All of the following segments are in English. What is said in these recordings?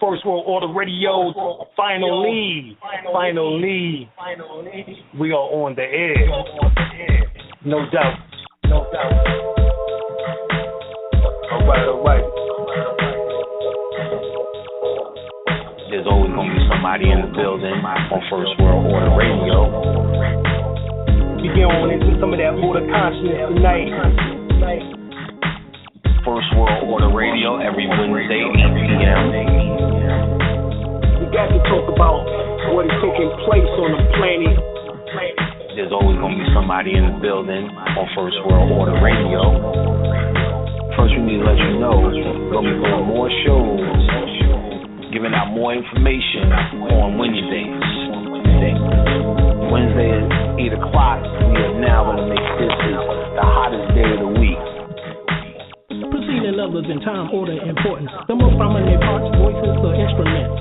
First World Order Radio, finally, we are on the air. No doubt. All right. There's always going to be somebody in the building on First World Order Radio. We get on into some of that border consciousness tonight. First World Order Radio every Wednesday, 8 p.m. We got to talk about what is taking place on the planet. There's always going to be somebody in the building on First World Order Radio. First, we need to let you know we're going to be doing more shows, giving out more information on Wednesdays. Wednesday at 8 o'clock, we are now going to make this the hottest day of the week. Preceding others in time, order, importance. The most prominent parts, voices, or instruments.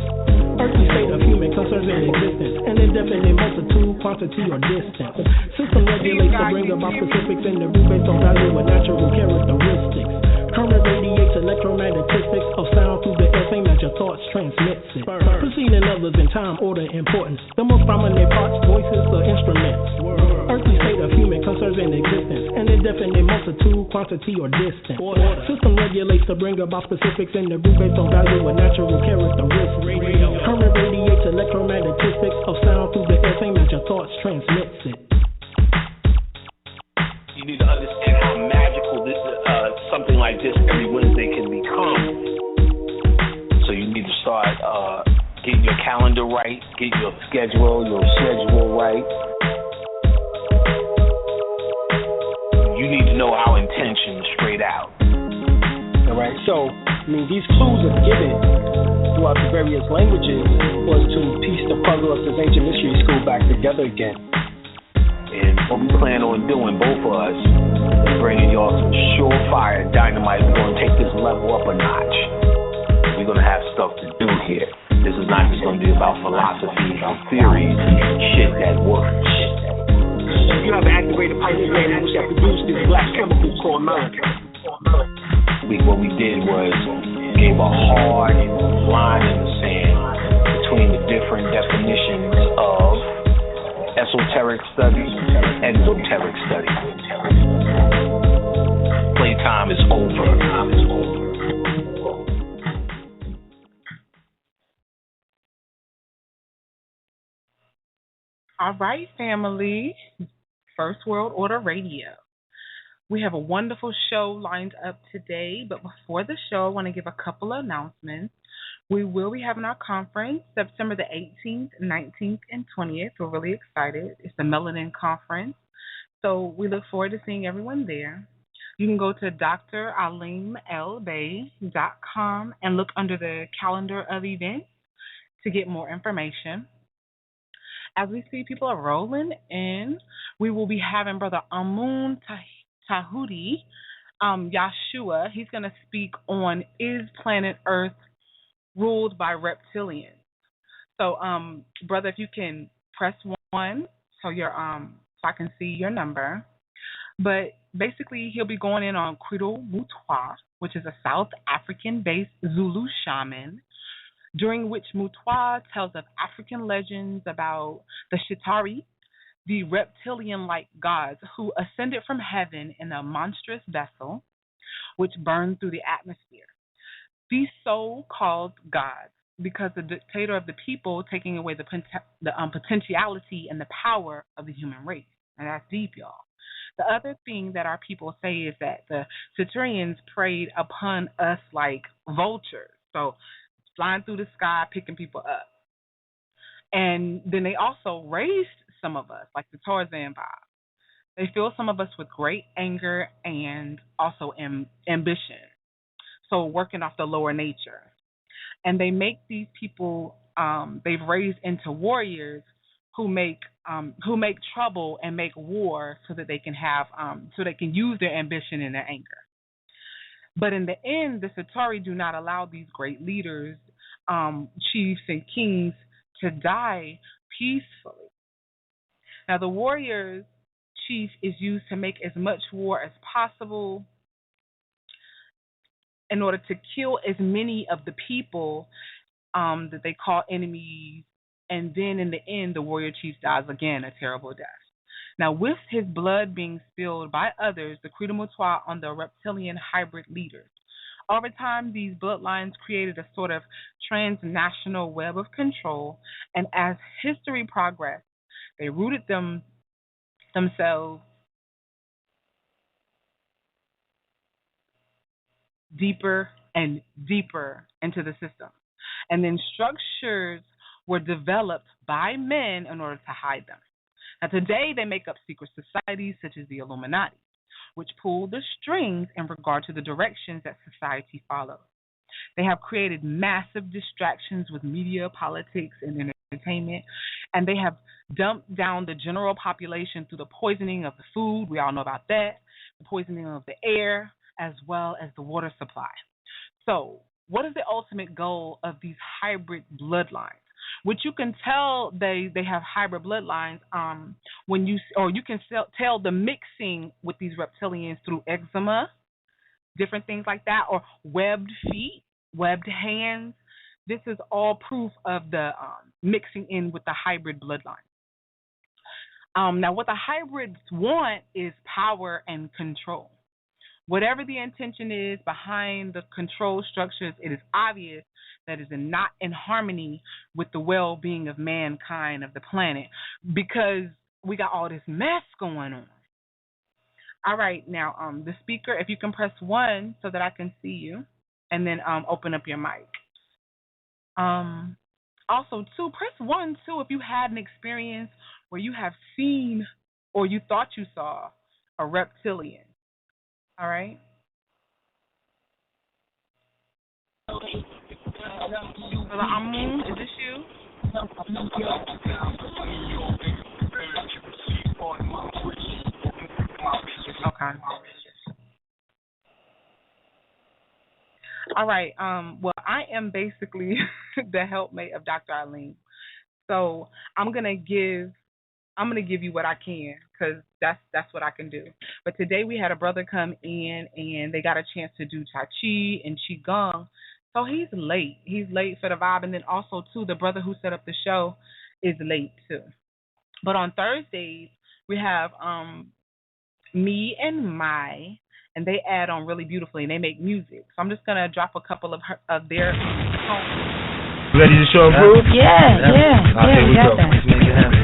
Earthly state of human concerns and existence. An indefinite multitude, quantity, or distance. System regulates to bring about specifics in the root based on value and natural characteristics. Current radiates electromagnetistics of sound through the air, same as your thoughts transmits it. Preceding others in time, order, importance. The most prominent parts, voices, or instruments. Earthly state of human concerns and existence. An indefinite multitude, quantity, or distance. System regulates to bring about specifics in the root based on value and natural characteristics. Current radiates electromagnetistics of sound through the air, same as your thoughts transmits it. You need to understand how magical this something like this every Wednesday can become. So you need to start getting your calendar right, get your schedule right. You need to know our intention straight out. All right, so, these clues are given throughout the various languages was to piece the puzzle of this ancient mystery school back together again. And what we plan on doing, both of us, is bringing y'all some surefire dynamite. We're going to take this level up a notch. We're going to have stuff to do here. This is not just going to be about philosophy and theories, shit that works. You have an activated Primal Brain which have produced this black chemical called melatonin. What we did was gave a hard line in the sand between the different definitions of esoteric study and exoteric study. Playtime is over. All right, family. First World Order Radio. We have a wonderful show lined up today, but before the show, I want to give a couple of announcements. We will be having our conference September the 18th, 19th, and 20th. We're really excited. It's the Melanin Conference, so we look forward to seeing everyone there. You can go to dralim.El-Bey.com and look under the calendar of events to get more information. As we see people are rolling in, we will be having Brother Amun Tahudi, Yahshua. He's going to speak on Is Planet Earth Ruled by Reptilians? So, brother, if you can press 1 so I can see your number. But basically, he'll be going in on Credo Mutwa, which is a South African-based Zulu shaman, during which Mutwa tells of African legends about the Chitauri, the reptilian-like gods who ascended from heaven in a monstrous vessel which burned through the atmosphere. These so-called gods, because the dictator of the people taking away the potentiality and the power of the human race. And that's deep, y'all. The other thing that our people say is that the Chitaurians preyed upon us like vultures. So flying through the sky, picking people up. And then they also raised some of us, like the Tarzan vibe. They fill some of us with great anger and also ambition. So working off the lower nature. And they make these people, they've raised into warriors who make trouble and make war so that they can have, so they can use their ambition and their anger. But in the end, the Chitauri do not allow these great leaders, chiefs and kings to die peacefully. Now, the warrior's chief is used to make as much war as possible in order to kill as many of the people that they call enemies, and then in the end, the warrior chief dies again a terrible death. Now, with his blood being spilled by others, the Credo Mutwa on the reptilian-hybrid leaders. Over time, these bloodlines created a sort of transnational web of control, and as history progressed, they rooted themselves deeper and deeper into the system. And then structures were developed by men in order to hide them. Now, today, they make up secret societies such as the Illuminati, which pull the strings in regard to the directions that society follows. They have created massive distractions with media, politics, and entertainment, and they have dumped down the general population through the poisoning of the food. We all know about that. The poisoning of the air, as well as the water supply. So, what is the ultimate goal of these hybrid bloodlines? Which you can tell they have hybrid bloodlines when you can tell the mixing with these reptilians through eczema, different things like that, or webbed feet, webbed hands. This is all proof of the mixing in with the hybrid bloodline. Now, what the hybrids want is power and control. Whatever the intention is behind the control structures, it is obvious that it is not in harmony with the well-being of mankind, of the planet, because we got all this mess going on. All right, now, the speaker, if you can press 1 so that I can see you, and then open up your mic. Also, 2, press 1, too, if you had an experience where you have seen or you thought you saw a reptilian. All right. Amun, is this you? Okay. All right. Well, I am basically the helpmate of Dr. Alim. So I'm gonna give you what I can, because that's what I can do. But today we had a brother come in and they got a chance to do Tai Chi and Qigong. So he's late. He's late for the vibe. And then also, too, the brother who set up the show is late, too. But on Thursdays, we have me and Mai, and they add on really beautifully, and they make music. So I'm just going to drop a couple of their songs. Ready to show proof? Yeah, we got that. Let's make it happen.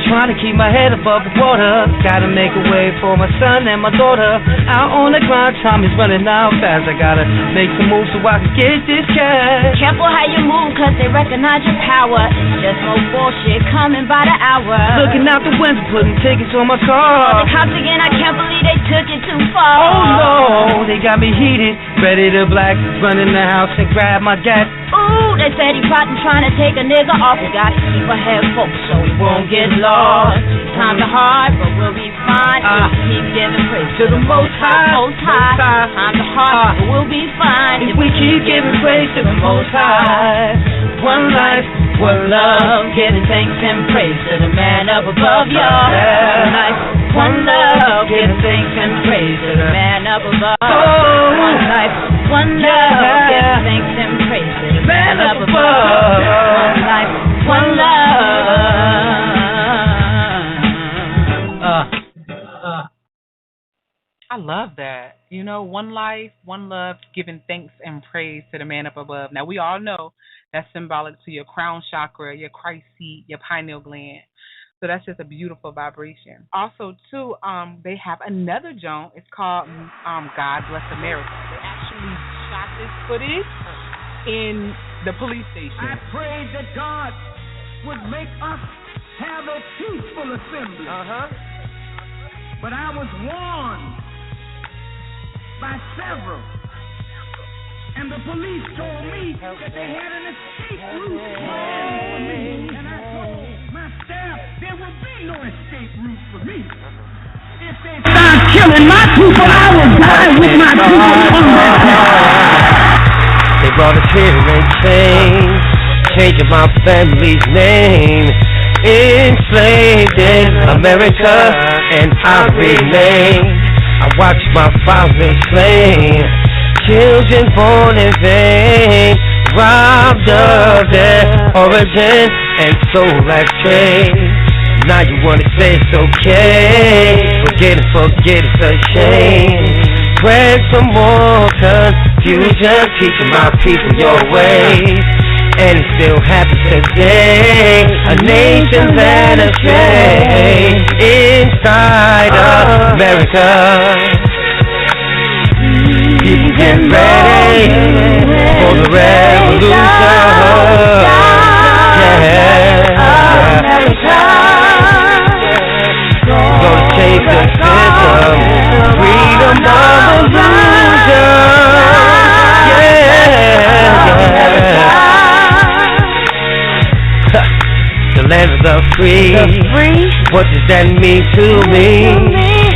Trying to keep my head above the water. Gotta make a way for my son and my daughter. Out on the grind, time is running out fast. I gotta make some moves so I can get this cash. Careful how you move, cause they recognize your power. It's just no bullshit coming by the hour. Looking out the window, putting tickets on my car. The cops again, I can't believe they took it too far. Oh no, they got me heated, ready to black. Run in the house and grab my gat. Ooh, they said he plotting, trying to take a nigga off. We gotta keep our head focused so we won't get lost. Times are hard, but we'll be fine. Keep giving praise to the Most High. Times are hard, but we'll be fine. If we keep giving praise to the Most High. One life, one love, giving thanks and praise to the man up above, y'all. One life, one love, giving thanks and praise to the man up above. One life, one love, giving thanks and praise to the man up above. One life, one love. I love that. You know, one life, one love, giving thanks and praise to the man up above. Now, we all know that's symbolic to your crown chakra, your Christ seat, your pineal gland. So that's just a beautiful vibration. Also, too, they have another joint. It's called God Bless America. They actually shot this footage in the police station. I prayed that God would make us have a peaceful assembly. But I was warned by several, and the police told me that they had an escape route planned for me, and I told my staff there will be no escape route for me. If they start killing my people, I will die with my people on that. They brought a tear and change, changing my family's name. Enslaved in America, and I remain. I watch my father slain, children born in vain, robbed of their origin and soul exchange. Now you wanna say it's okay. Forget it's a shame. Spread some more confusion, teaching my people your ways. And it still happens today. A nation that astray inside America. People get ready for the revolution. Gonna change the system. Freedom of illusion. The land of the free. What does that mean to me?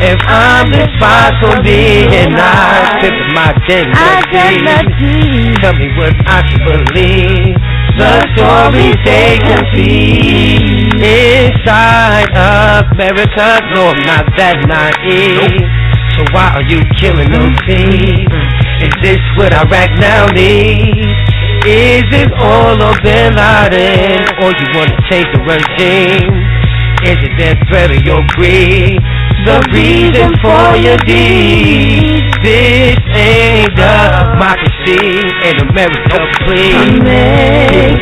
If I'm responsible and I tip my identity, tell me what I should believe. The stories they can see inside America. No, I'm not that naive. So why are you killing those seeds? Is this what Iraq now needs? Is it all of Bin Laden, or you want to take the regime? Is it their threat or your greed? The reason for your deeds. This ain't democracy in America, please. People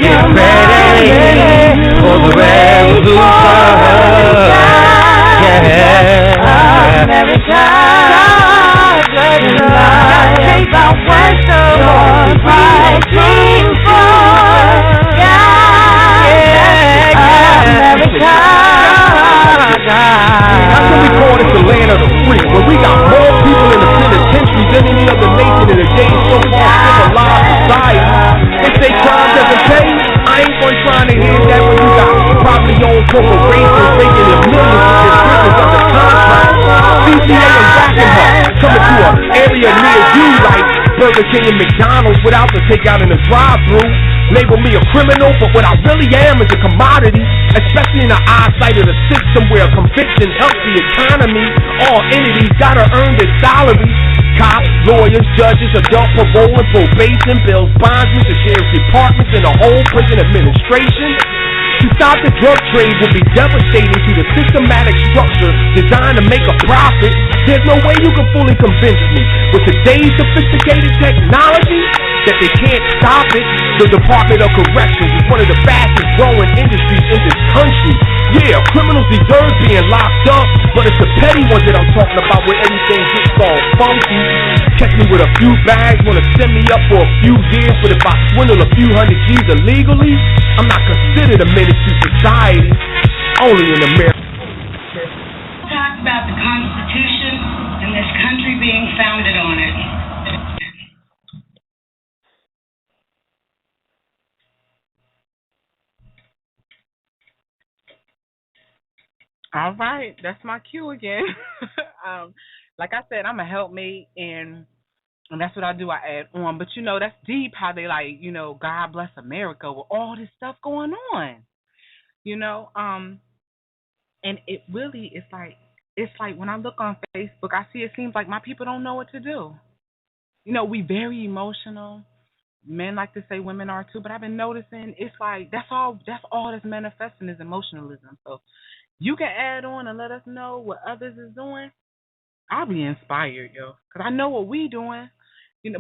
get ready for the revolution. Yeah, America, blood and life. Take about what the Lord fighting for. Yeah, America. How can we call this the land of the free when we got more people in the penitentiary than any other nation in today's so-called civilized society? They say crime doesn't pay. I ain't gonna try to hear that when you got property owned corporations making the millions with descriptions of the contract. CCA and Brackenhall coming to an area near you like Burger King and McDonald's without the takeout in the drive-thru. Label me a criminal, but what I really am is a commodity, especially in the eyesight of the system where conviction helps the economy. All entities gotta earn their salaries. Cops, lawyers, judges, adult parole and probation, bills, bondsmen, the sheriff's departments, and the whole prison administration. To stop the drug trade would be devastating to the systematic structure designed to make a profit. There's no way you can fully convince me with today's sophisticated technology that they can't stop it. The Department of Corrections is one of the fastest growing industries in this country. Yeah, criminals deserve being locked up, but it's the petty ones that I'm talking about where everything gets all funky. Catch me with a few bags, wanna send me up for a few years, but if I swindle a few hundred G's illegally, I'm not considered a menace to society, only in America. Talk about the Constitution and this country being founded on it. All right, that's my cue again. Like I said, I'm a helpmate, and that's what I do. I add on, but that's deep. How they God bless America with all this stuff going on. And it really is it's like when I look on Facebook, I see it seems like my people don't know what to do. We very emotional. Men like to say women are too, but I've been noticing it's like that's all that's manifesting is emotionalism. So you can add on and let us know what others is doing. I'll be inspired, yo, because I know what we doing.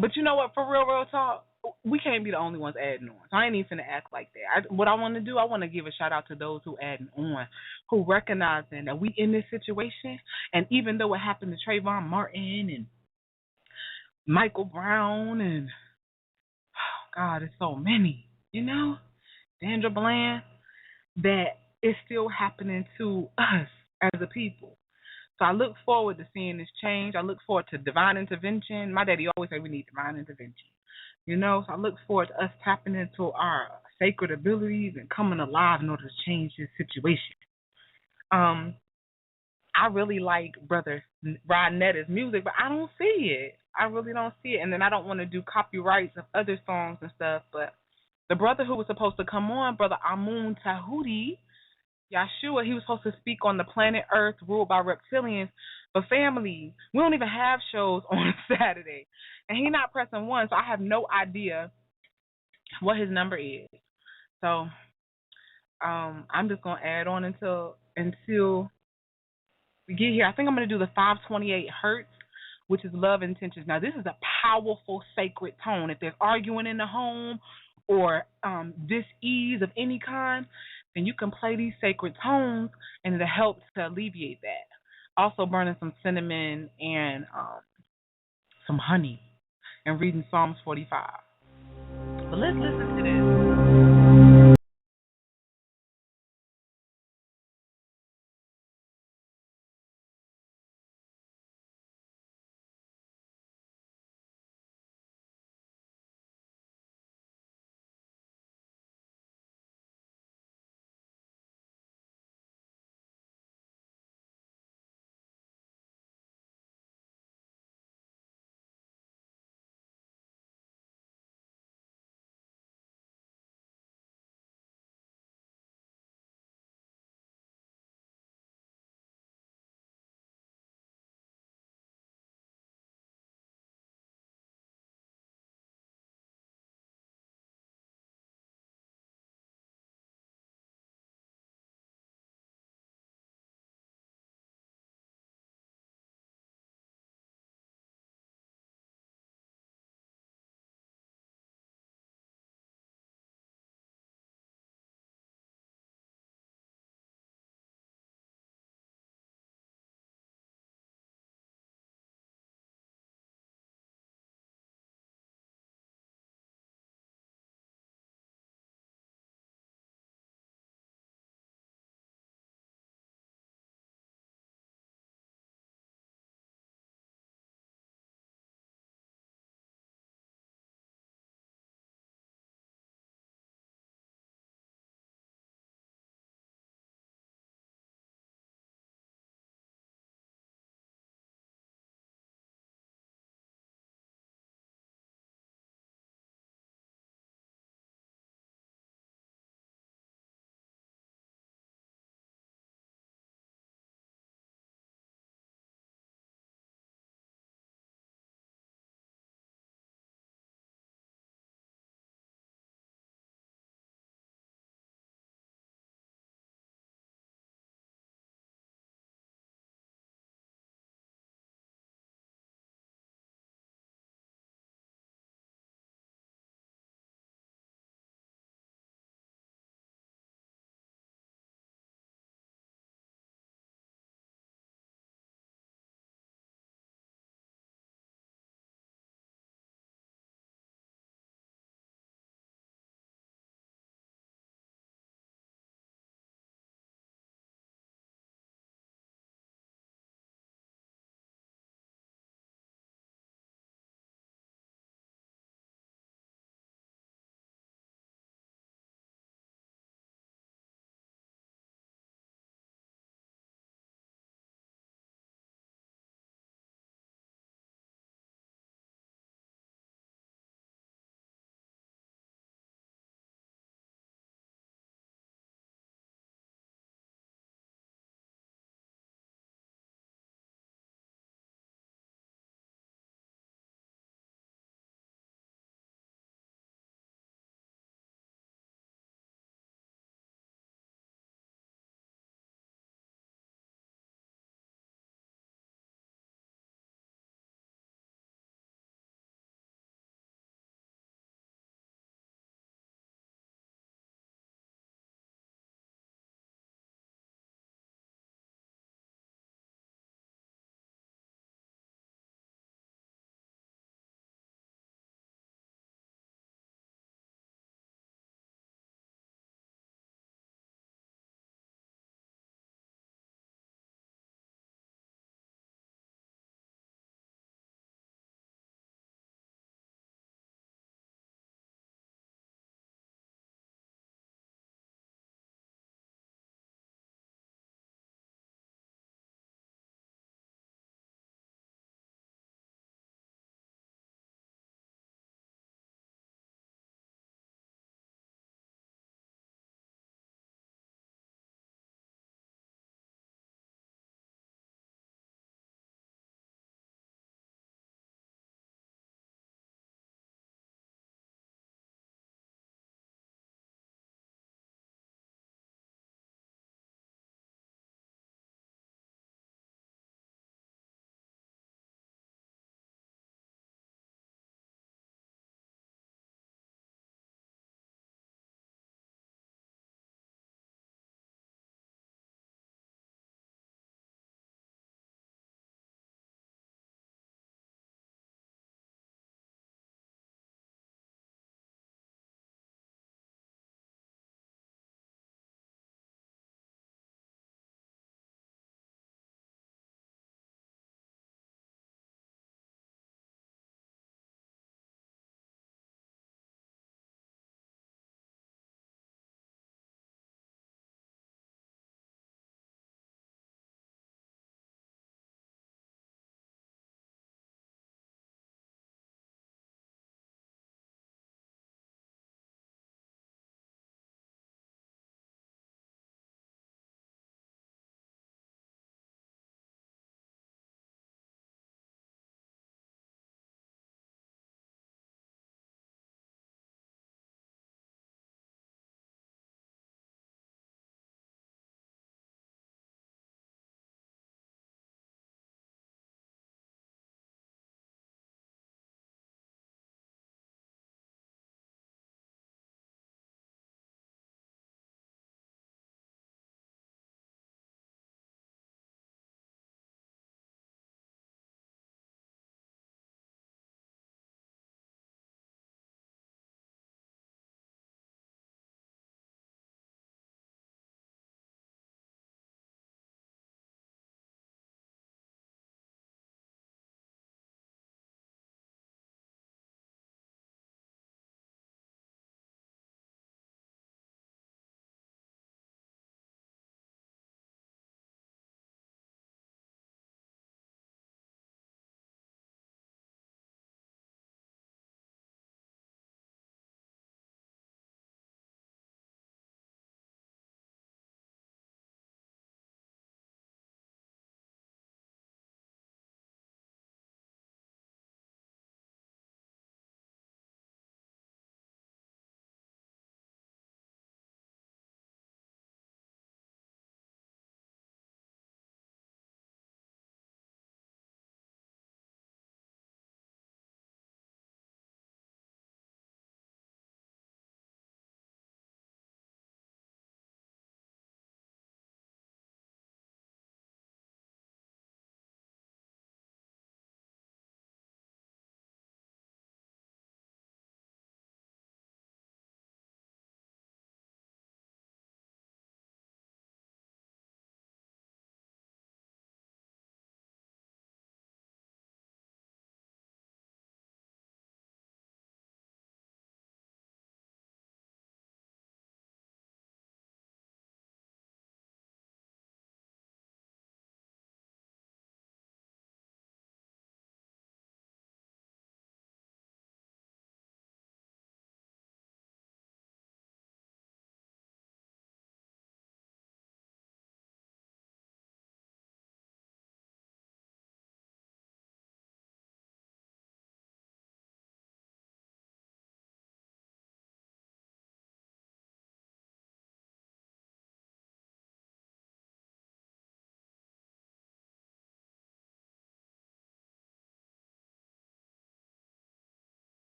But you know what? For real talk, we can't be the only ones adding on. So I ain't even finna act like that. What I want to do, I want to give a shout out to those who adding on, who recognizing that we in this situation, and even though it happened to Trayvon Martin and Michael Brown and God, it's so many, Sandra Bland, that it's still happening to us as a people. So I look forward to seeing this change. I look forward to divine intervention. My daddy always said we need divine intervention. So I look forward to us tapping into our sacred abilities and coming alive in order to change this situation. I really like Brother Rod Netta's music, but I don't see it. I really don't see it. And then I don't want to do copyrights of other songs and stuff, but the brother who was supposed to come on, Brother Amun Tahudi, Yahshua, he was supposed to speak on the planet Earth ruled by reptilians. But family, we don't even have shows on Saturday. And he not pressing one, so I have no idea what his number is. So I'm just gonna add on until we get here. I think I'm gonna do the 528 hertz, which is love intentions. Now this is a powerful sacred tone. If there's arguing in the home or dis-ease of any kind, then you can play these sacred tones and it'll help to alleviate that. Also burning some cinnamon and some honey and reading Psalms 45. But let's listen to this.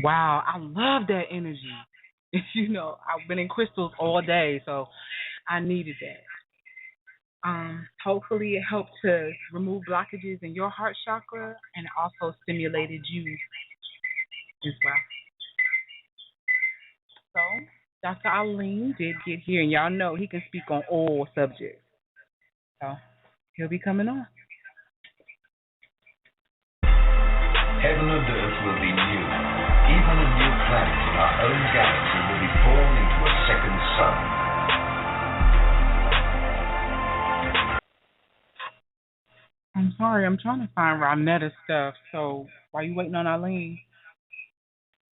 Wow, I love that energy. You know, I've been in crystals all day, so I needed that. Hopefully it helped to remove blockages in your heart chakra and it also stimulated you as well. So Dr. Alim did get here, and y'all know he can speak on all subjects. So he'll be coming on. Heaven and earth will be new. Even a new planet in our own galaxy will be born into a second sun. I'm sorry, I'm trying to find Rametta stuff. So while you waiting on Alim,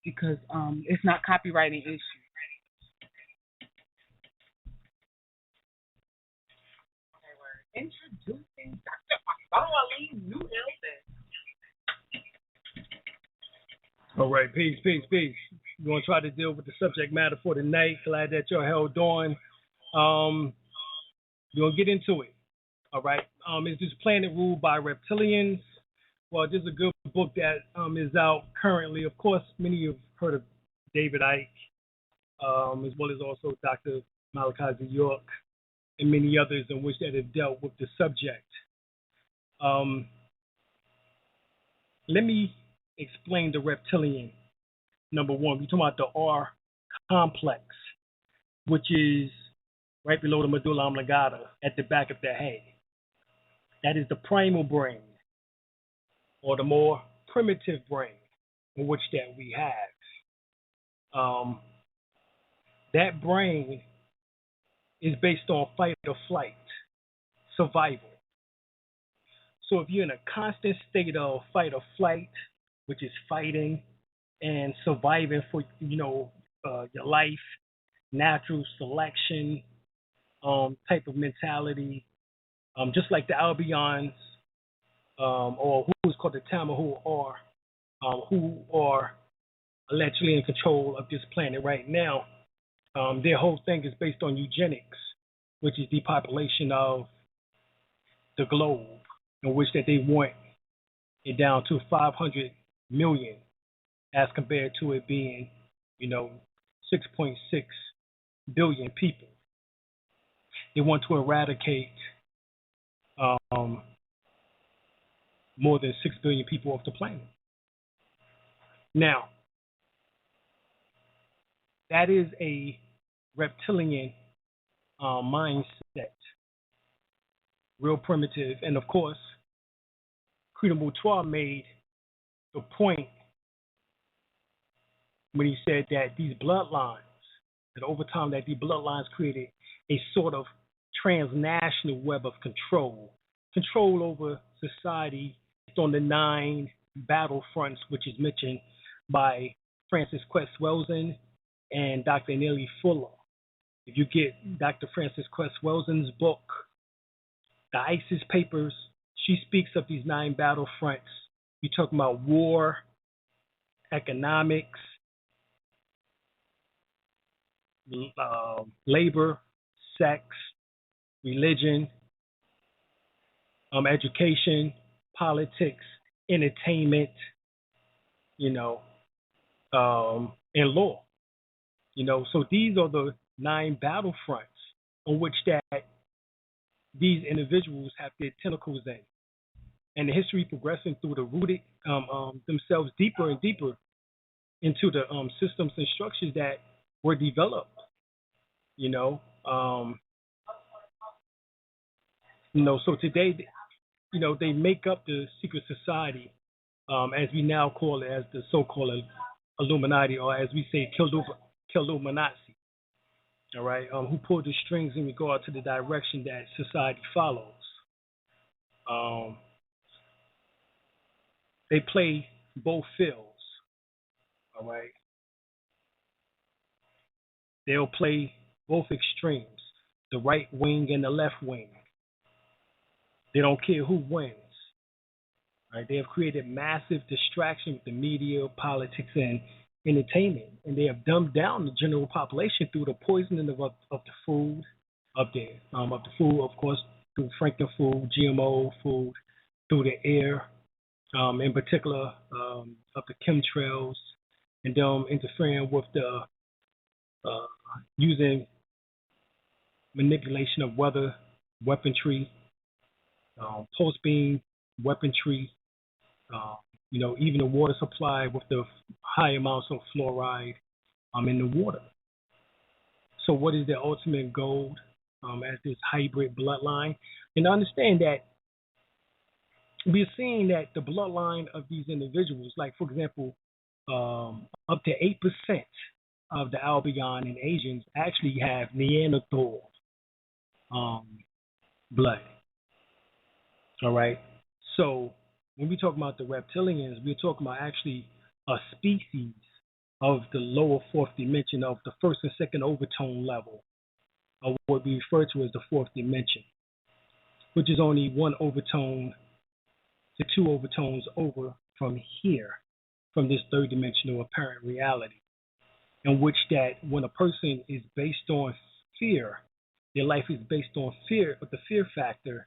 because it's not copywriting issue. Okay, we're introducing Dr. Alim New El-Bey. All right, peace. We're going to try to deal with the subject matter for tonight. Glad that you're held on. We're going to get into it. All right. Is this planet ruled by reptilians? Well, this is a good book that is out currently. Of course, many have heard of David Icke, as well as also Dr. Malachi York, and many others in which that have dealt with the subject. Let me explain the reptilian. Number one, we're talking about the R complex, which is right below the medulla oblongata at the back of the head. That is the primal brain, or the more primitive brain in which that we have. That brain is based on fight or flight, survival. So if you're in a constant state of fight or flight, which is fighting and surviving for your life, natural selection type of mentality, just like the Albions, or who is called the Tamahu, who are allegedly in control of this planet right now. Their whole thing is based on eugenics, which is depopulation of the globe, in which that they want it down to 500 million, as compared to it being, 6.6 billion people. They want to eradicate more than 6 billion people off the planet. Now, that is a reptilian mindset, real primitive. And of course, Credo Mutwa made the point when he said that these bloodlines, that over time that these bloodlines created a sort of transnational web of control over society on the 9 battlefronts, which is mentioned by Francis Quest Welson and Dr. Neely Fuller. If you get Dr. Francis Quest Welson's book, The ISIS Papers, she speaks of these 9 battlefronts. You're talking about war, economics, labor, sex, religion, education, politics, entertainment, and law. So these are the 9 battlefronts on which that these individuals have their tentacles in. And the history progressing through the rooted themselves deeper and deeper into the systems and structures that were developed. So today, they make up the secret society, as we now call it, as the so-called Illuminati, or as we say, Illuminati. All right, who pull the strings in regard to the direction that society follows. They play both fields. All right, they'll play both extremes, the right wing and the left wing. They don't care who wins. Right? They have created massive distraction with the media, politics, and entertainment, and they have dumbed down the general population through the poisoning of the food, of the food, of course, through Franken food, GMO food, through the air, in particular of the chemtrails and them interfering with the using manipulation of weather, weaponry, pulse beam weaponry, even the water supply with the high amounts of fluoride in the water. So what is the ultimate goal as this hybrid bloodline? And understand that we're seeing that the bloodline of these individuals, like for example, up to 8% of the Albion and Asians actually have Neanderthal blood. All right. So when we talk about the reptilians, we're talking about actually a species of the lower fourth dimension of the first and second overtone level of what we refer to as the fourth dimension, which is only one overtone to two overtones over from here, from this third dimensional apparent reality, in which that when a person is based on fear, their life is based on fear, but the fear factor,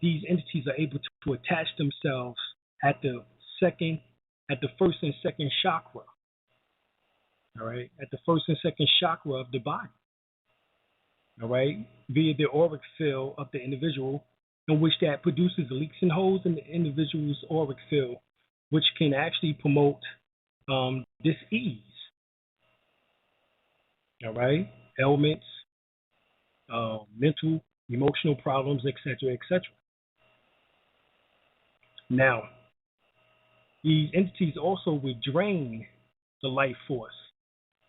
these entities are able to attach themselves at the first and second chakra. All right, at the first and second chakra of the body. All right, via the auric field of the individual, in which that produces leaks and holes in the individual's auric field, which can actually promote dis-ease. All right, ailments, mental, emotional problems, etc., etc. Now, these entities also would drain the life force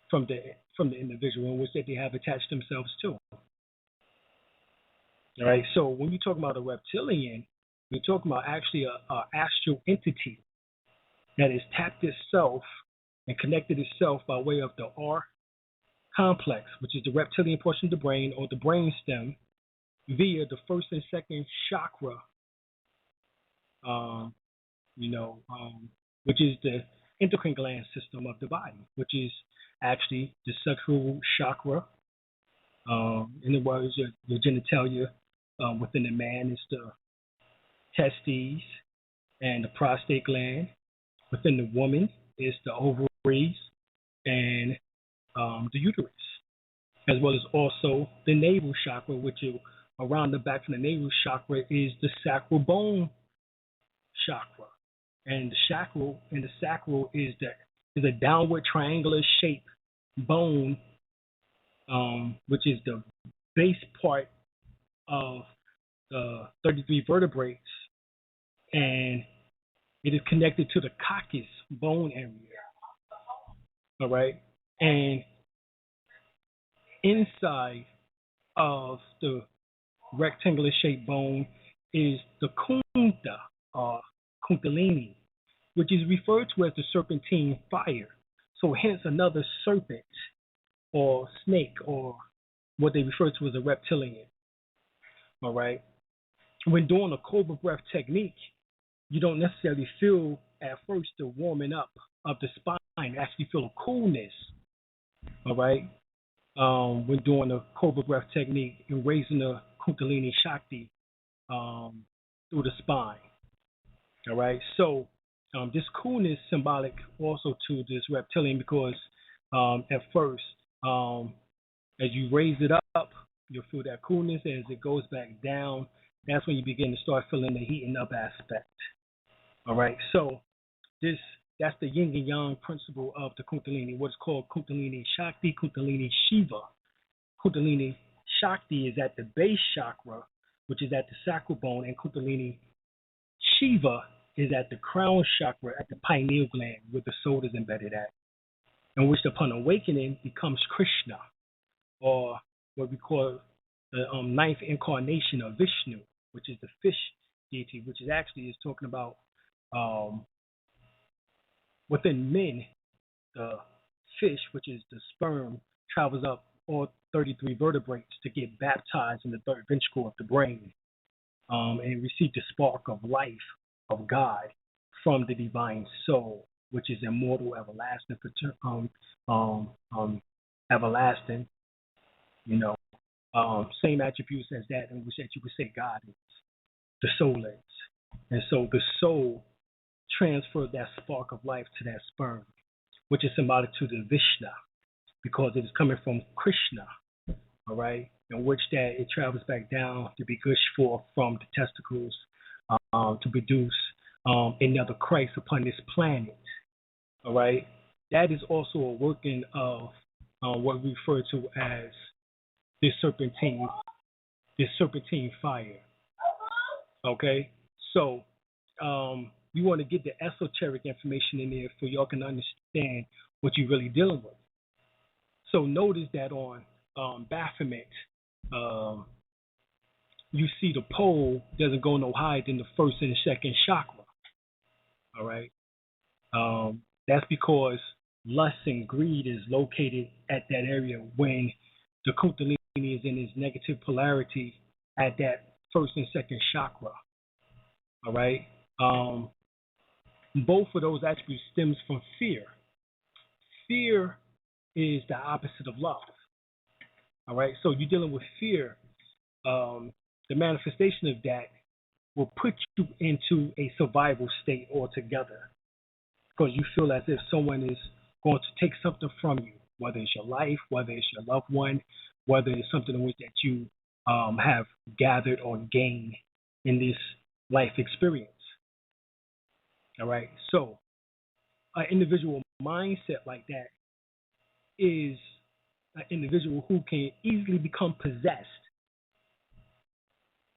from the individual in which that they have attached themselves to. All right, so when you talk about a reptilian, we're talking about actually a astral entity that has tapped itself and connected itself by way of the R complex, which is the reptilian portion of the brain or the brain stem, via the first and second chakra, which is the endocrine gland system of the body, which is actually the sacral chakra. In other words, your genitalia within the man is the testes and the prostate gland. Within the woman is the ovaries and the uterus, as well as also the navel chakra, which is around the back of the navel chakra is the sacral bone chakra, and the sacral is a downward triangular shaped bone, which is the base part of the 33 vertebrates, and it is connected to the coccus bone area. All right, and inside of the rectangular shaped bone is the kunta or kundalini, which is referred to as the serpentine fire. So hence another serpent or snake, or what they refer to as a reptilian. All right. When doing a Cobra breath technique, you don't necessarily feel at first the warming up of the spine. You actually feel a coolness. All right. When doing the Cobra breath technique and raising the Kundalini Shakti through the spine. All right. So this coolness symbolic also to this reptilian, because at first, as you raise it up, you'll feel that coolness. As it goes back down, that's when you begin to start feeling the heating up aspect. All right. So that's the yin and yang principle of the Kundalini, what's called Kundalini Shakti, Kundalini Shiva. Kundalini Shakti is at the base chakra, which is at the sacral bone, and Kundalini Shiva is at the crown chakra, at the pineal gland, where the soul is embedded at, and which upon awakening becomes Krishna, or what we call the ninth incarnation of Vishnu, which is the Fish Deity, which is actually talking about within men, the fish, which is the sperm, travels up all 33 vertebrates to get baptized in the third ventricle of the brain, and receive the spark of life of God from the divine soul, which is immortal, everlasting, everlasting. Same attributes as that in which that you would say God is, the soul is. And so the soul transferred that spark of life to that sperm. which is symbolic to the Vishnu, because it is coming from Krishna, all right, in which that it travels back down to be gushed forth from the testicles to produce another Christ upon this planet, all right. That is also a working of what we refer to as this serpentine fire, okay. So we want to get the esoteric information in there so y'all can understand what you're really dealing with. So notice that on Baphomet, you see the pole doesn't go no higher than the first and the second chakra. All right. That's because lust and greed is located at that area when the Kundalini is in its negative polarity at that first and second chakra. All right. Both of those attributes stems from fear. Fear is the opposite of love. All right. So you're dealing with fear. The manifestation of that will put you into a survival state altogether, because you feel as if someone is going to take something from you, whether it's your life, whether it's your loved one, whether it's something in which that you have gathered or gained in this life experience. All right. So an individual mindset like that is an individual who can easily become possessed,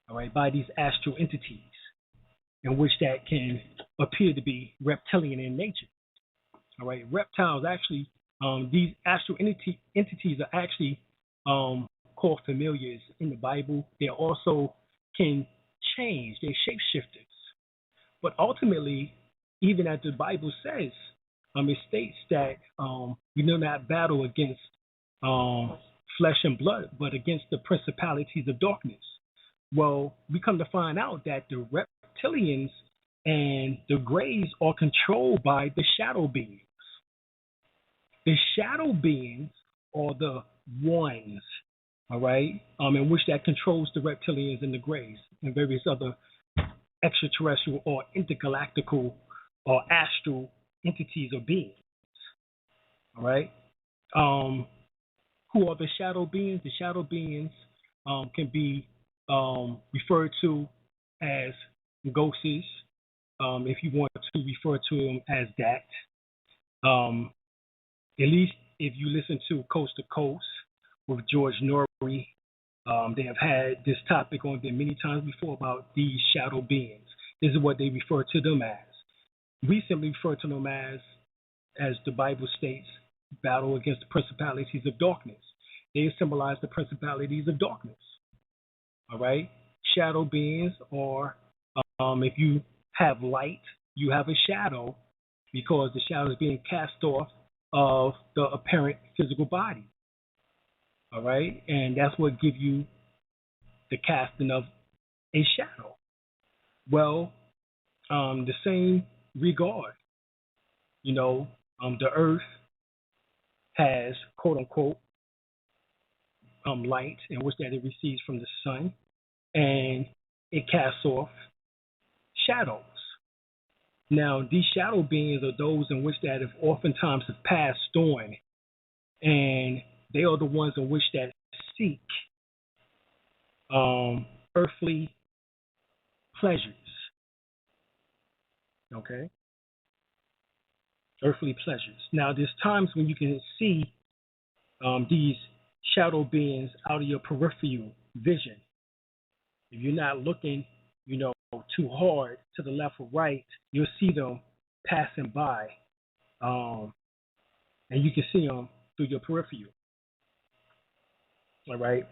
all right, by these astral entities, in which that can appear to be reptilian in nature. All right, reptiles actually, these astral entities are actually called familiars in the Bible. They also can change, they're shapeshifters. But ultimately, even as the Bible says, it states that we do not battle against flesh and blood, but against the principalities of darkness. Well, we come to find out that the reptilians and the grays are controlled by the shadow beings. The shadow beings are the ones, all right, in which that controls the reptilians and the grays and various other extraterrestrial or intergalactical or astral entities or beings, all right. Who are the shadow beings? The shadow beings can be referred to as ghosts, if you want to refer to them as that. At least if you listen to Coast to Coast with George Norrie, they have had this topic on there many times before about these shadow beings. This is what they refer to them as. We simply refer to them as the Bible states, battle against the principalities of darkness. They symbolize the principalities of darkness. All right? Shadow beings are, if you have light, you have a shadow, because the shadow is being cast off of the apparent physical body. All right? And that's what gives you the casting of a shadow. Well, the same regard, the earth has, quote unquote, light, in which that it receives from the sun, and it casts off shadows. Now, these shadow beings are those in which that have oftentimes have passed on, and they are the ones in which that seek earthly pleasures. Okay? Earthly pleasures. Now, there's times when you can see these shadow beings out of your peripheral vision. If you're not looking, too hard to the left or right, you'll see them passing by, and you can see them through your peripheral. All right,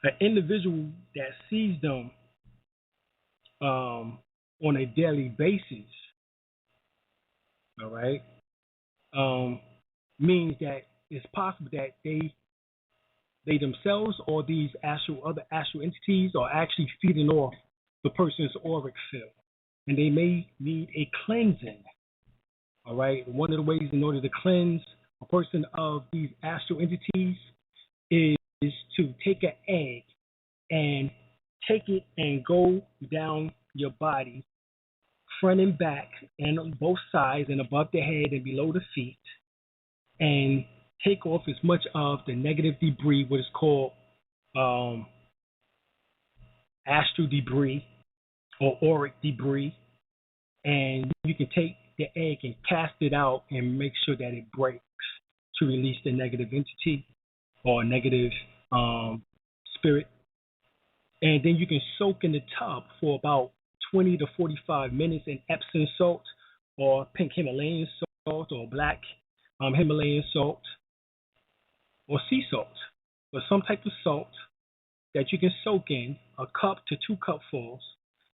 an individual that sees them on a daily basis, all right, means that it's possible that they themselves or these other astral entities are actually feeding off the person's auric field, and they may need a cleansing. All right, one of the ways in order to cleanse a person of these astral entities is to take an egg and take it and go down your body, front and back, and on both sides, and above the head and below the feet, and take off as much of the negative debris, what is called astral debris or auric debris, and you can take the egg and cast it out and make sure that it breaks to release the negative entity or negative spirit. And then you can soak in the tub for about 20 to 45 minutes in Epsom salt or pink Himalayan salt or black Himalayan salt or sea salt, or some type of salt that you can soak in a cup to 2 cupfuls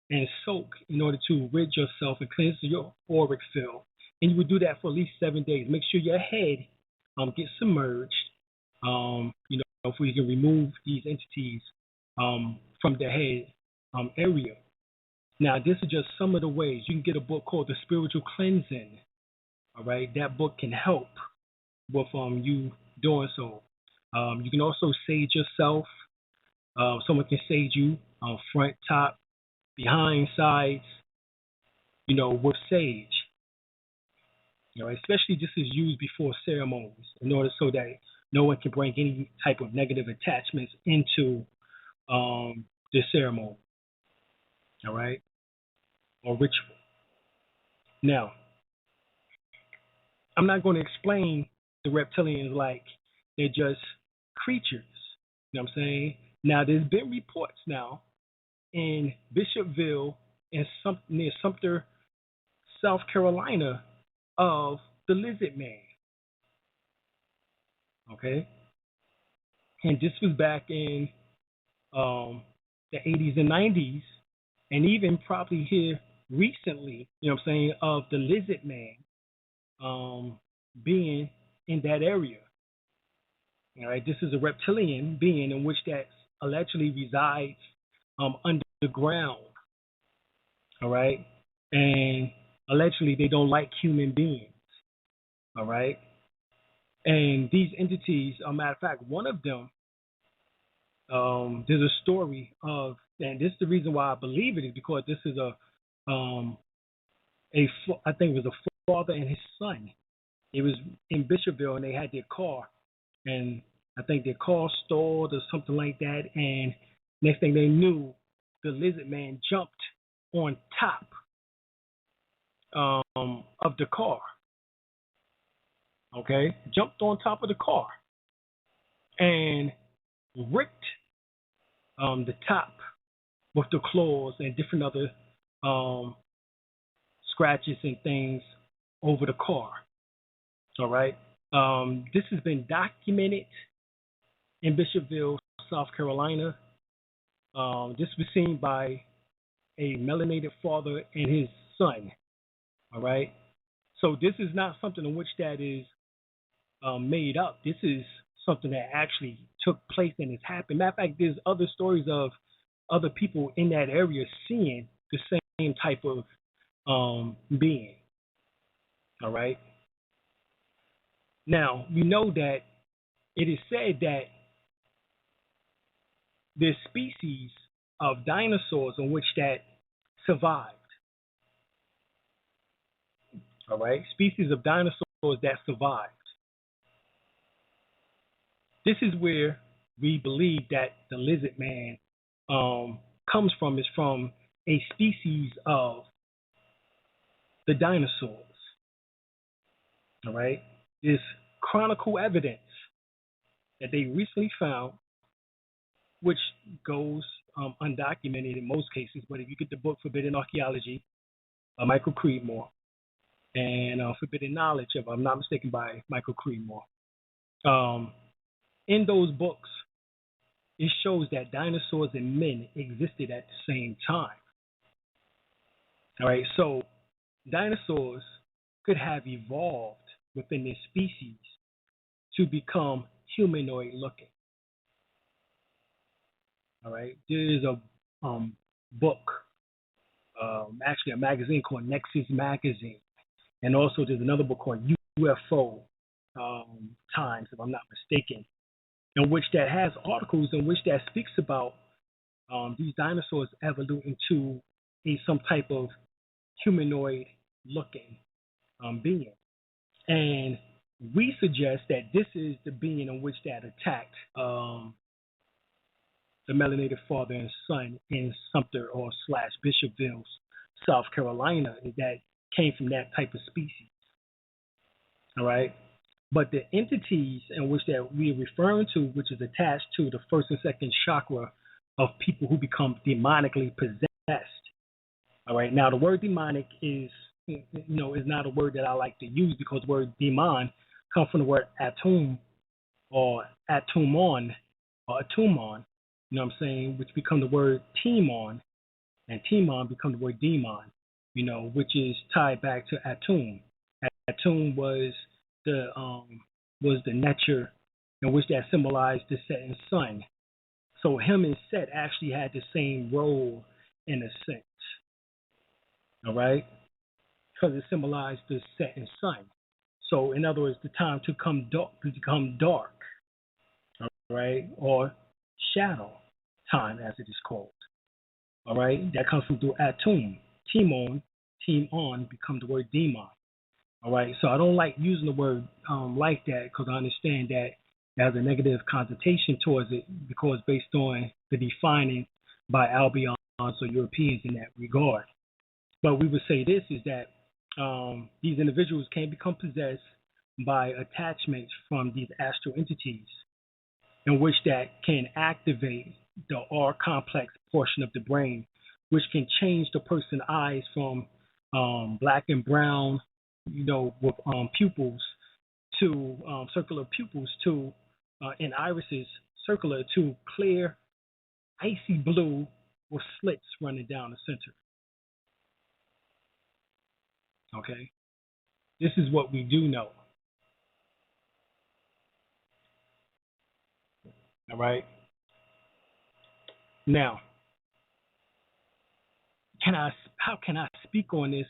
and soak in order to rid yourself and cleanse your auric field. And you would do that for at least 7 days. Make sure your head gets submerged, if we can remove these entities from the head area. Now, this is just some of the ways. You can get a book called The Spiritual Cleansing. All right, that book can help with you doing so. You can also sage yourself. Someone can sage you front, top, behind, sides, with sage. Especially this is used before ceremonies in order so that no one can bring any type of negative attachments into the ceremony. All right, or ritual. Now, I'm not going to explain the reptilians like they're just creatures. You know what I'm saying? Now, there's been reports now in Bishopville and near Sumter, South Carolina, of the lizard man. Okay? And this was back in the 80s and 90s, and even probably here recently, of the lizard man being in that area. All right, this is a reptilian being in which that allegedly resides underground. All right, and allegedly they don't like human beings. All right, and these entities, a matter of fact, one of them, there's a story of, and this is the reason why I believe it, is because this is I think it was a father and his son. It was in Bishopville, and they had their car, and I think their car stalled or something like that, and next thing they knew, the lizard man jumped on top of the car. Okay, jumped on top of the car and ripped the top with the claws and different other scratches and things over the car. All right. This has been documented in Bishopville, South Carolina. This was seen by a melanated father and his son. All right. So this is not something in which that is made up. This is something that actually took place and has happened. Matter of fact, there's other stories of other people in that area seeing the same type of being. All right. Now, we know that it is said that there's species of dinosaurs in which that survived. All right, species of dinosaurs that survived. This is where we believe that the lizard man comes from, is from a species of the dinosaurs. All right, there's chronicle evidence that they recently found, which goes undocumented in most cases, but if you get the book Forbidden Archaeology by Michael Creedmoor, and Forbidden Knowledge, if I'm not mistaken, by Michael Creedmoor, in those books, it shows that dinosaurs and men existed at the same time. All right, so dinosaurs could have evolved within their species to become humanoid looking. All right, there is a book, actually a magazine called Nexus Magazine, and also there's another book called UFO Times, if I'm not mistaken, in which that has articles in which that speaks about these dinosaurs evolving into some type of humanoid looking being. And we suggest that this is the being in which that attacked the melanated father and son in Sumter or / Bishopville, South Carolina, that came from that type of species. All right. But the entities in which that we are referring to, which is attached to the first and second chakra of people who become demonically possessed. All right. Now, the word demonic is not a word that I like to use, because the word demon comes from the word atum or atumon or atumon, you know what I'm saying, which become the word timon, and timon become the word demon, which is tied back to atum. Atum was the nature in which that symbolized the setting sun. So him and Set actually had the same role in a sense. All right? Because it symbolized the setting sun. So in other words, the time to become dark. All right? Or shadow time, as it is called. All right? That comes from through atum. Timon become the word demon. All right, so I don't like using the word like that, because I understand that it has a negative connotation towards it, because based on the defining by Albions or Europeans in that regard. But we would say this is that these individuals can become possessed by attachments from these astral entities, in which that can activate the R complex portion of the brain, which can change the person's eyes from black and brown, with pupils to circular pupils to in irises circular to clear icy blue with slits running down the center. Okay, this is what we do know. All right. Now, how can I speak on this?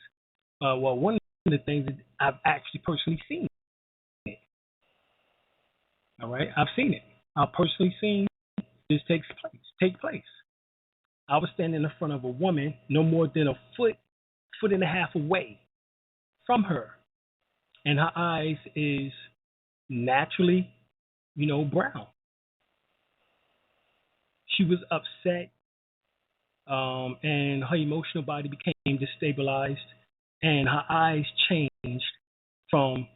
Well, one of the things is I've actually personally seen it. All right, I've seen it. I've personally seen this take place. I was standing in front of a woman no more than a foot and a half away from her, and her eyes is naturally, brown. She was upset, and her emotional body became destabilized, and her eyes changed from,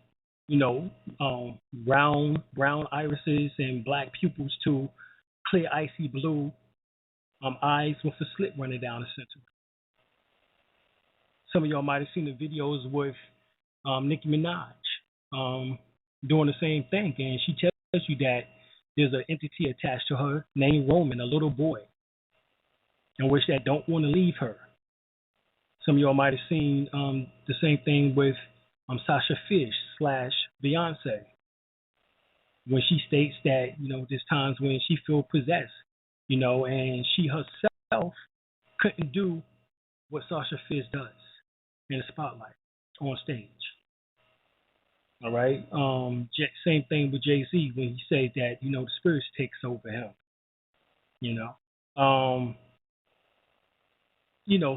brown irises and black pupils to clear icy blue eyes with a slit running down the center. Some of y'all might have seen the videos with Nicki Minaj doing the same thing, and she tells you that there's an entity attached to her named Roman, a little boy, in which that don't want to leave her. Some of y'all might have seen the same thing with Sasha Fish / Beyonce, when she states that, there's times when she feels possessed, and she herself couldn't do what Sasha Fish does in the spotlight on stage. All right. Same thing with Jay-Z when he said that, the spirits takes over him.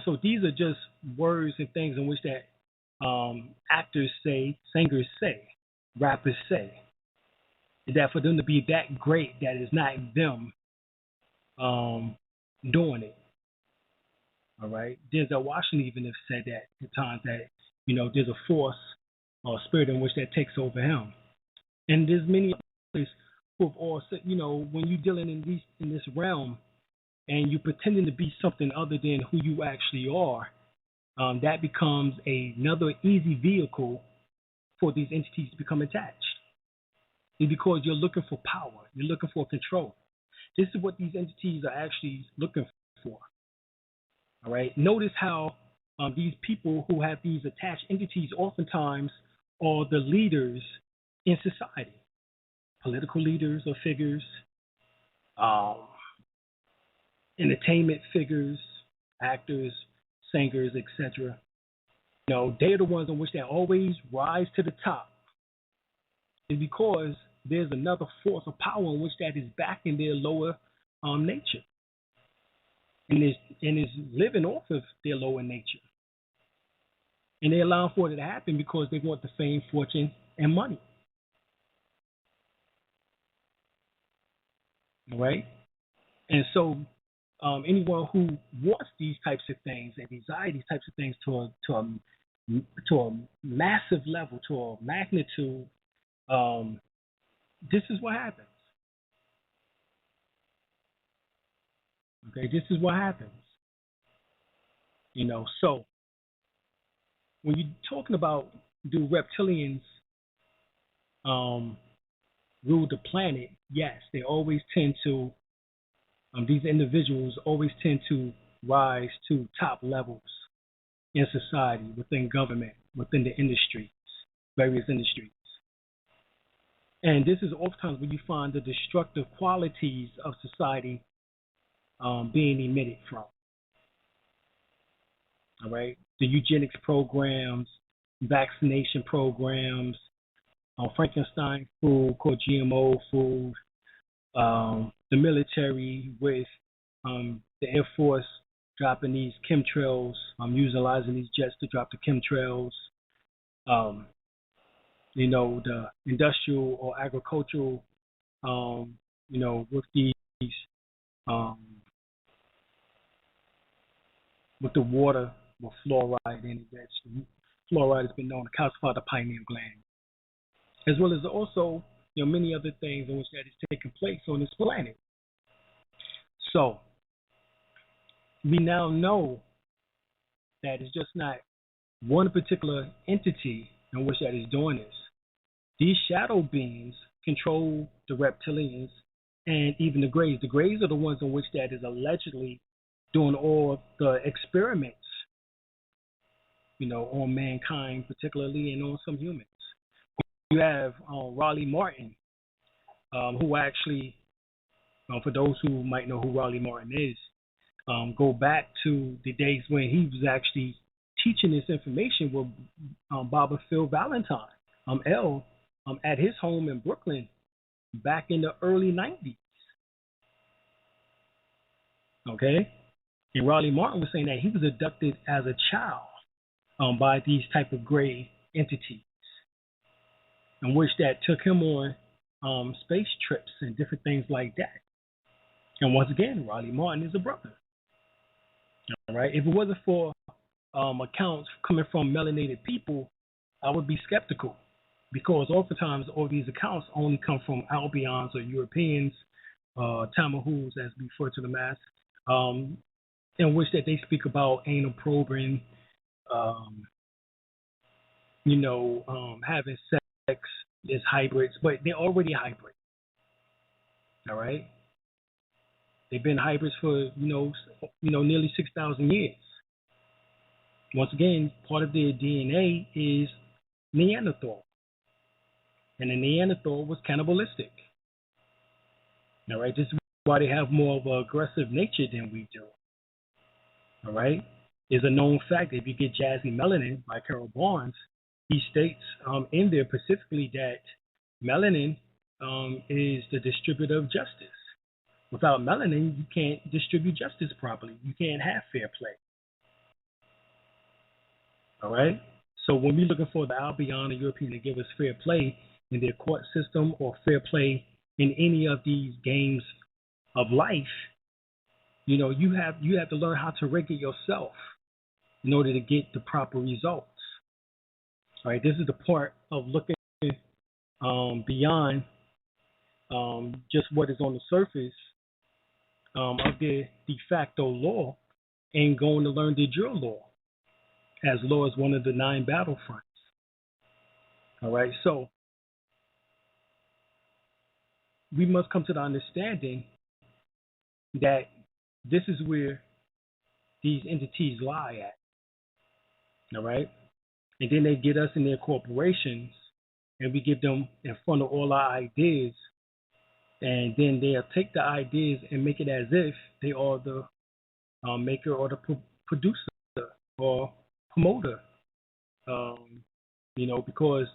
So these are just words and things in which that actors say, singers say, rappers say, that for them to be that great, that is not them doing it. All right. Denzel Washington even have said that at times, that there's a force or spirit in which that takes over him, and there's many others who have all said, when you're dealing in this realm, and you're pretending to be something other than who you actually are, that becomes another easy vehicle for these entities to become attached. It's because you're looking for power, you're looking for control. This is what these entities are actually looking for. All right. Notice how these people who have these attached entities oftentimes are the leaders in society, political leaders or figures, entertainment figures, actors, singers, etc. They're the ones in which they always rise to the top. It's because there's another force of power in which that is backing their lower nature, and is living off of their lower nature. And they allow for it to happen because they want the fame, fortune, and money. All right. And so anyone who wants these types of things and desire these types of things to a massive level, to a magnitude, this is what happens. Okay, this is what happens. So when you're talking about do reptilians rule the planet, yes, they always tend to, these individuals always tend to rise to top levels in society, within government, within the industries, various industries. And this is oftentimes where you find the destructive qualities of society being emitted from. All right, the eugenics programs, vaccination programs, Frankenstein food called GMO food, the military with the Air Force dropping these chemtrails, utilizing these jets to drop the chemtrails, the industrial or agricultural, with these, with the water, with fluoride in it. Fluoride has been known to calcify the pineal gland, as well as also, many other things in which that is taking place on this planet. So we now know that it's just not one particular entity in which that is doing this. These shadow beings control the reptilians and even the Greys. The Greys are the ones in which that is allegedly doing all the experiments, on mankind particularly, and on some humans. You have Raleigh Martin, who actually, for those who might know who Raleigh Martin is, go back to the days when he was actually teaching this information with Baba Phil Valentine, at his home in Brooklyn back in the early 90s. Okay? And Raleigh Martin was saying that he was abducted as a child by these type of gray entities, in which that took him on space trips and different things like that. And once again, Raleigh Martin is a brother. All right. If it wasn't for accounts coming from melanated people, I would be skeptical, because oftentimes all these accounts only come from Albions or Europeans, Tamahus, as we refer to them as, in which that they speak about anal probing, having sex is hybrids, but they're already hybrid. All right. They've been hybrids for nearly 6,000 years. Once again, part of their DNA is Neanderthal, and the Neanderthal was cannibalistic. All right. This is why they have more of an aggressive nature than we do. All right. It's a known fact that if you get Jazzy Melanin by Carol Barnes, he states in there specifically that melanin is the distributor of justice. Without melanin, you can't distribute justice properly. You can't have fair play. All right? So when we're looking for the Albion or European to give us fair play in their court system or fair play in any of these games of life, you have to learn how to regulate yourself in order to get the proper results. All right, this is the part of looking beyond just what is on the surface of their de facto law and going to learn the jure law, as law is one of the 9 battlefronts. All right, so we must come to the understanding that this is where these entities lie at. All right? And then they get us in their corporations, and we give them in front of all our ideas, and then they'll take the ideas and make it as if they are the maker or the producer or promoter, because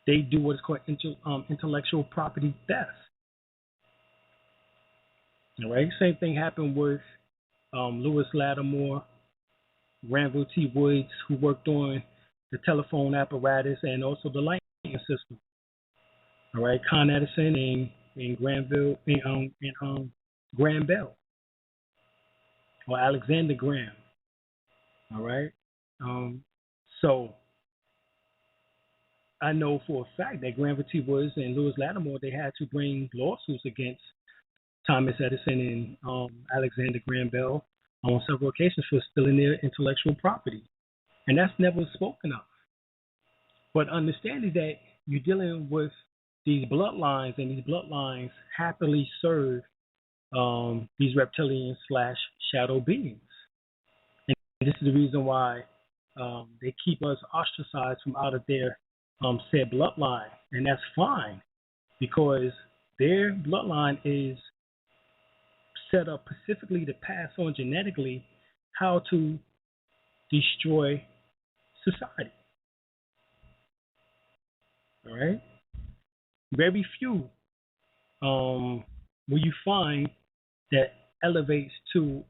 they do what is called intellectual property theft. All right? Same thing happened with Lewis Lattimore, Granville T. Woods, who worked on the telephone apparatus and also the lighting system. All right, Con Edison in Granville, in Graham Bell, or Alexander Graham. All right. So I know for a fact that Gravity Woods and Lewis Lattimore, they had to bring lawsuits against Thomas Edison and Alexander Graham Bell on several occasions for stealing their intellectual property. And that's never spoken of. But understanding that you're dealing with these bloodlines, and these bloodlines happily serve these reptilian / shadow beings. And this is the reason why they keep us ostracized from out of their said bloodline. And that's fine, because their bloodline is set up specifically to pass on genetically how to destroy society. All right? Very few will you find that elevates to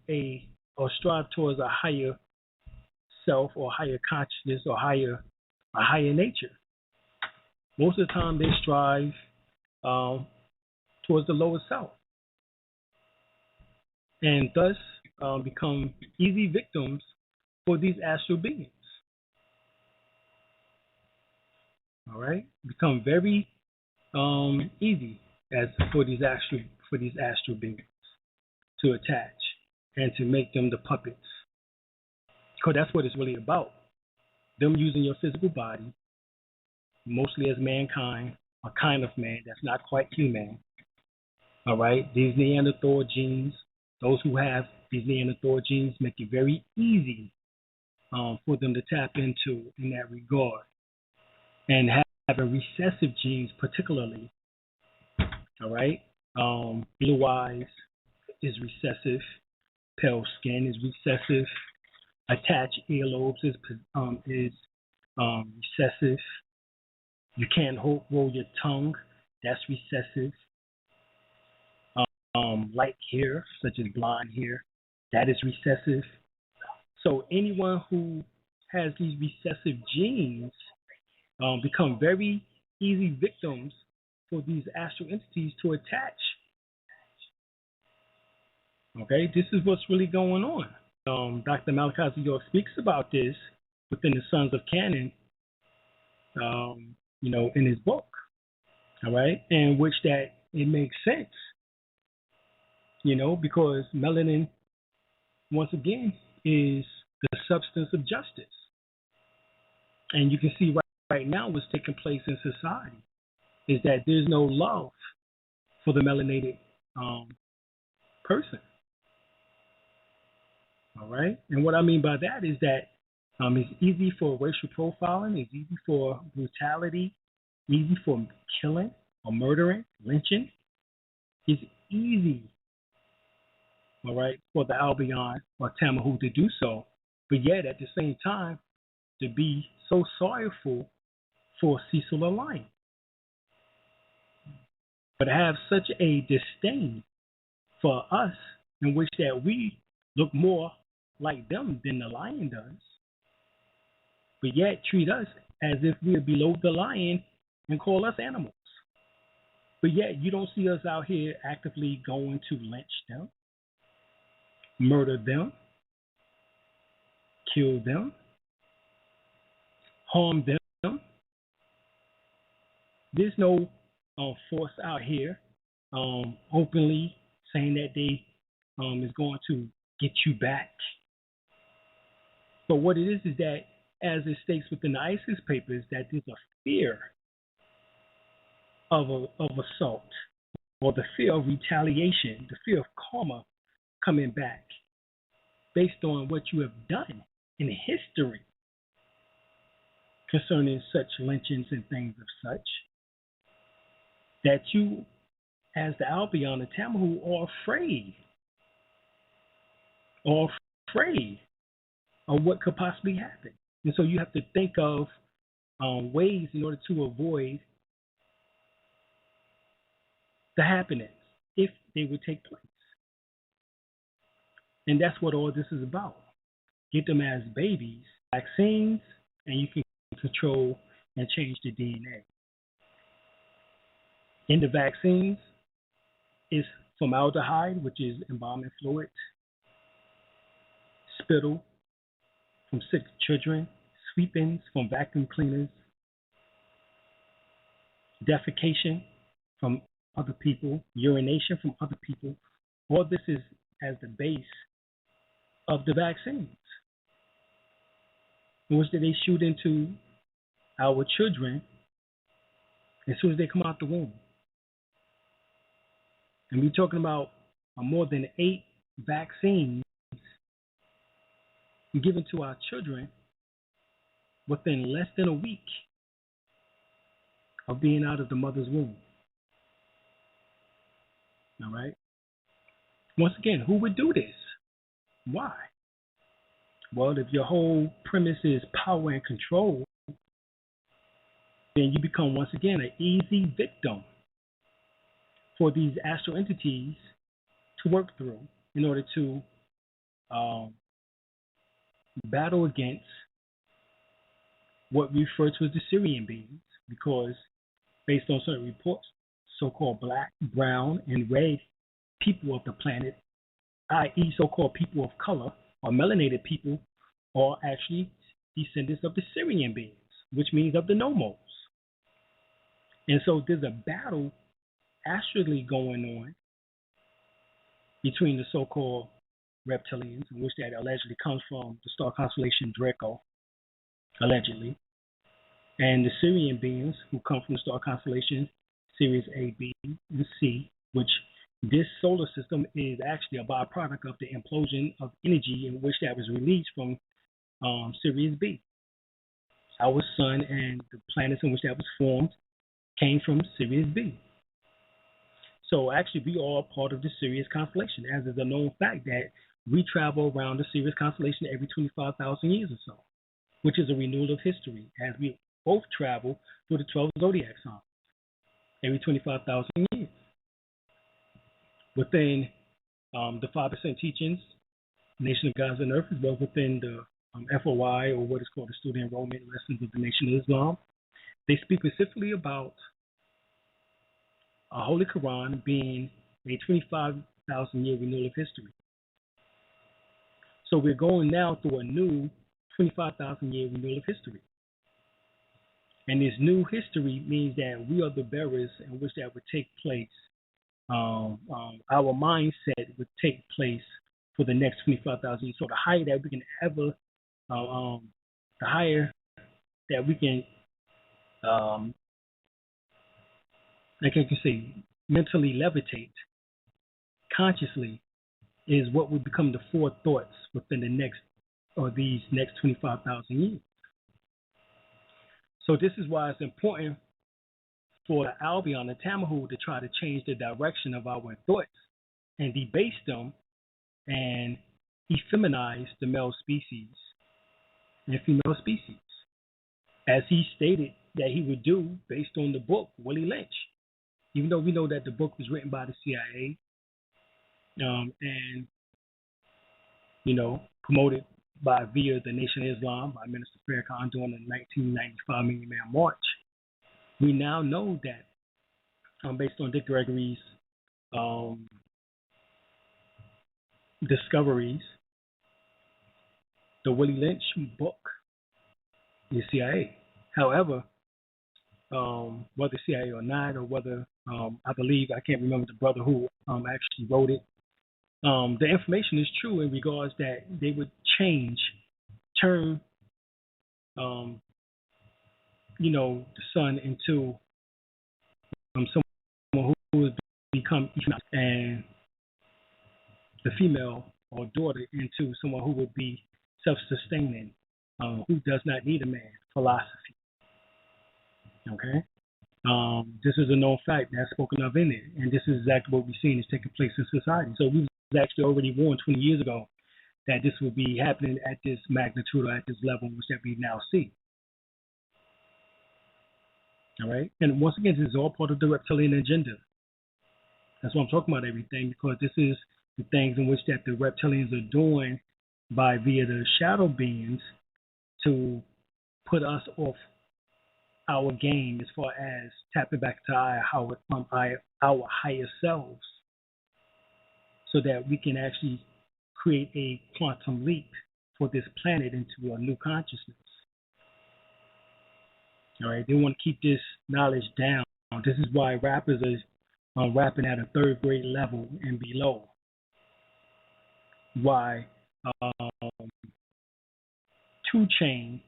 or strive towards a higher self or higher consciousness or a higher nature. Most of the time they strive towards the lower self, and thus become easy victims for these astral beings. All right, become very easy for these astral beings to attach and to make them the puppets, because that's what it's really about. Them using your physical body, mostly as mankind, a kind of man that's not quite human. All right, these Neanderthal genes, those who have these Neanderthal genes, make it very easy for them to tap into in that regard. And having recessive genes, particularly, all right, blue eyes is recessive, pale skin is recessive, attached earlobes is recessive. You can't roll your tongue, that's recessive. Light hair, such as blonde hair, that is recessive. So anyone who has these recessive genes become very easy victims for these astral entities to attach. Okay, this is what's really going on. Dr. Malachi York speaks about this within the Sons of Canon, in his book. All right, in which that it makes sense, because melanin, once again, is the substance of justice. And you can see right now what's taking place in society is that there's no love for the melanated person. All right? And what I mean by that is that it's easy for racial profiling, it's easy for brutality, easy for killing or murdering, lynching. It's easy, all right, for the Albion or Tamahu to do so, but yet at the same time to be so sorrowful for Cecil or Lion. But to have such a disdain for us, in which that we look more like them than the lion does, but yet treat us as if we are below the lion and call us animals. But yet you don't see us out here actively going to lynch them, murder them, kill them, harm them. There's no force out here openly saying that they is going to get you back. But what it is that, as it states within the ISIS papers, that there's a fear of assault, or the fear of retaliation, the fear of karma coming back based on what you have done in history concerning such lynchings and things of such, that you, as the Albion and Tamahu, are afraid of what could possibly happen. And so you have to think of ways in order to avoid the happenings if they would take place. And that's what all this is about. Get them as babies, vaccines, and you can control and change the DNA. In the vaccines, is formaldehyde, which is embalming fluid, spittle from sick children, sweepings from vacuum cleaners, defecation from other people, urination from other people. All this is as the base of the vaccines, in which they shoot into our children as soon as they come out the womb. And we're talking about more than 8 vaccines given to our children within less than a week of being out of the mother's womb. All right? Once again, who would do this? Why? Well, if your whole premise is power and control, then you become, once again, an easy victim for these astral entities to work through in order to battle against what we refer to as the Syrian beings, because based on certain reports, so-called black, brown, and red people of the planet, i.e. so-called people of color or melanated people, are actually descendants of the Syrian beings, which means of the nomos. And so there's a battle astrally going on between the so-called reptilians, in which that allegedly comes from the star constellation Draco, allegedly, and the Syrian beings who come from the star constellation Sirius A, B, and C, which this solar system is actually a byproduct of the implosion of energy in which that was released from Sirius B. Our sun and the planets in which that was formed came from Sirius B. So actually, we are all part of the Sirius constellation, as is a known fact that we travel around the Sirius constellation every 25,000 years or so, which is a renewal of history, as we both travel through the 12 zodiac signs every 25,000 years. Within the 5% teachings, Nation of Gods and Earth, as well as within the FOI, or what is called the Student Enrollment Lessons of the Nation of Islam, they speak specifically about a Holy Quran being a 25,000 year renewal of history. So we're going now through a new 25,000 year renewal of history. And this new history means that we are the bearers in which that would take place. Our mindset would take place for the next 25,000 years. So the higher that we can ever, the higher that we can, like I can say, mentally levitate consciously, is what would become the 4 thoughts within the next, or these next 25,000 years. So this is why it's important for the Albion, the Tamahu, to try to change the direction of our thoughts and debase them and effeminize the male species and female species, as he stated that he would do based on the book Willie Lynch. Even though we know that the book was written by the CIA and, you know, promoted via the Nation of Islam by Minister Farrakhan during the 1995 Million Man March, we now know that based on Dick Gregory's discoveries, the Willie Lynch book is CIA. However, whether CIA or not, or whether I believe, I can't remember the brother who actually wrote it, the information is true in regards that they would turn, the son into someone who would become and the female or daughter into someone who would be self-sustaining, who does not need a man, philosophy. Okay? This is a known fact that's spoken of in it, and this is exactly what we're seeing is taking place in society. So we was actually already warned 20 years ago that this would be happening at this magnitude or at this level, which that we now see. All right? And once again, this is all part of the reptilian agenda. That's why I'm talking about everything, because this is the things in which that the reptilians are doing via the shadow beings to put us off our game as far as tapping back to our higher selves so that we can actually create a quantum leap for this planet into a new consciousness. All right, they want to keep this knowledge down. This is why rappers are rapping at a third grade level and below. Why 2 Chainz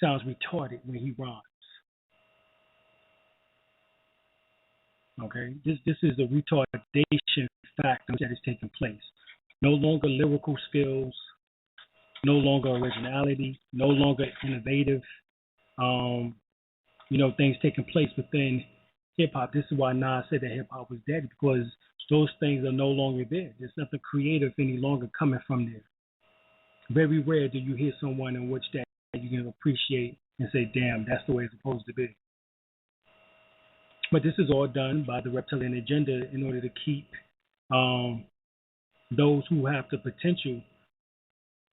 sounds retarded when he rhymes. Okay, this is a retardation factor that is taking place. No longer lyrical skills, no longer originality, no longer innovative. Things taking place within hip hop. This is why Nas said that hip hop was dead, because those things are no longer there. There's nothing creative any longer coming from there. Very rare do you hear someone in which that you can appreciate and say, damn, that's the way it's supposed to be. But this is all done by the reptilian agenda in order to keep those who have the potential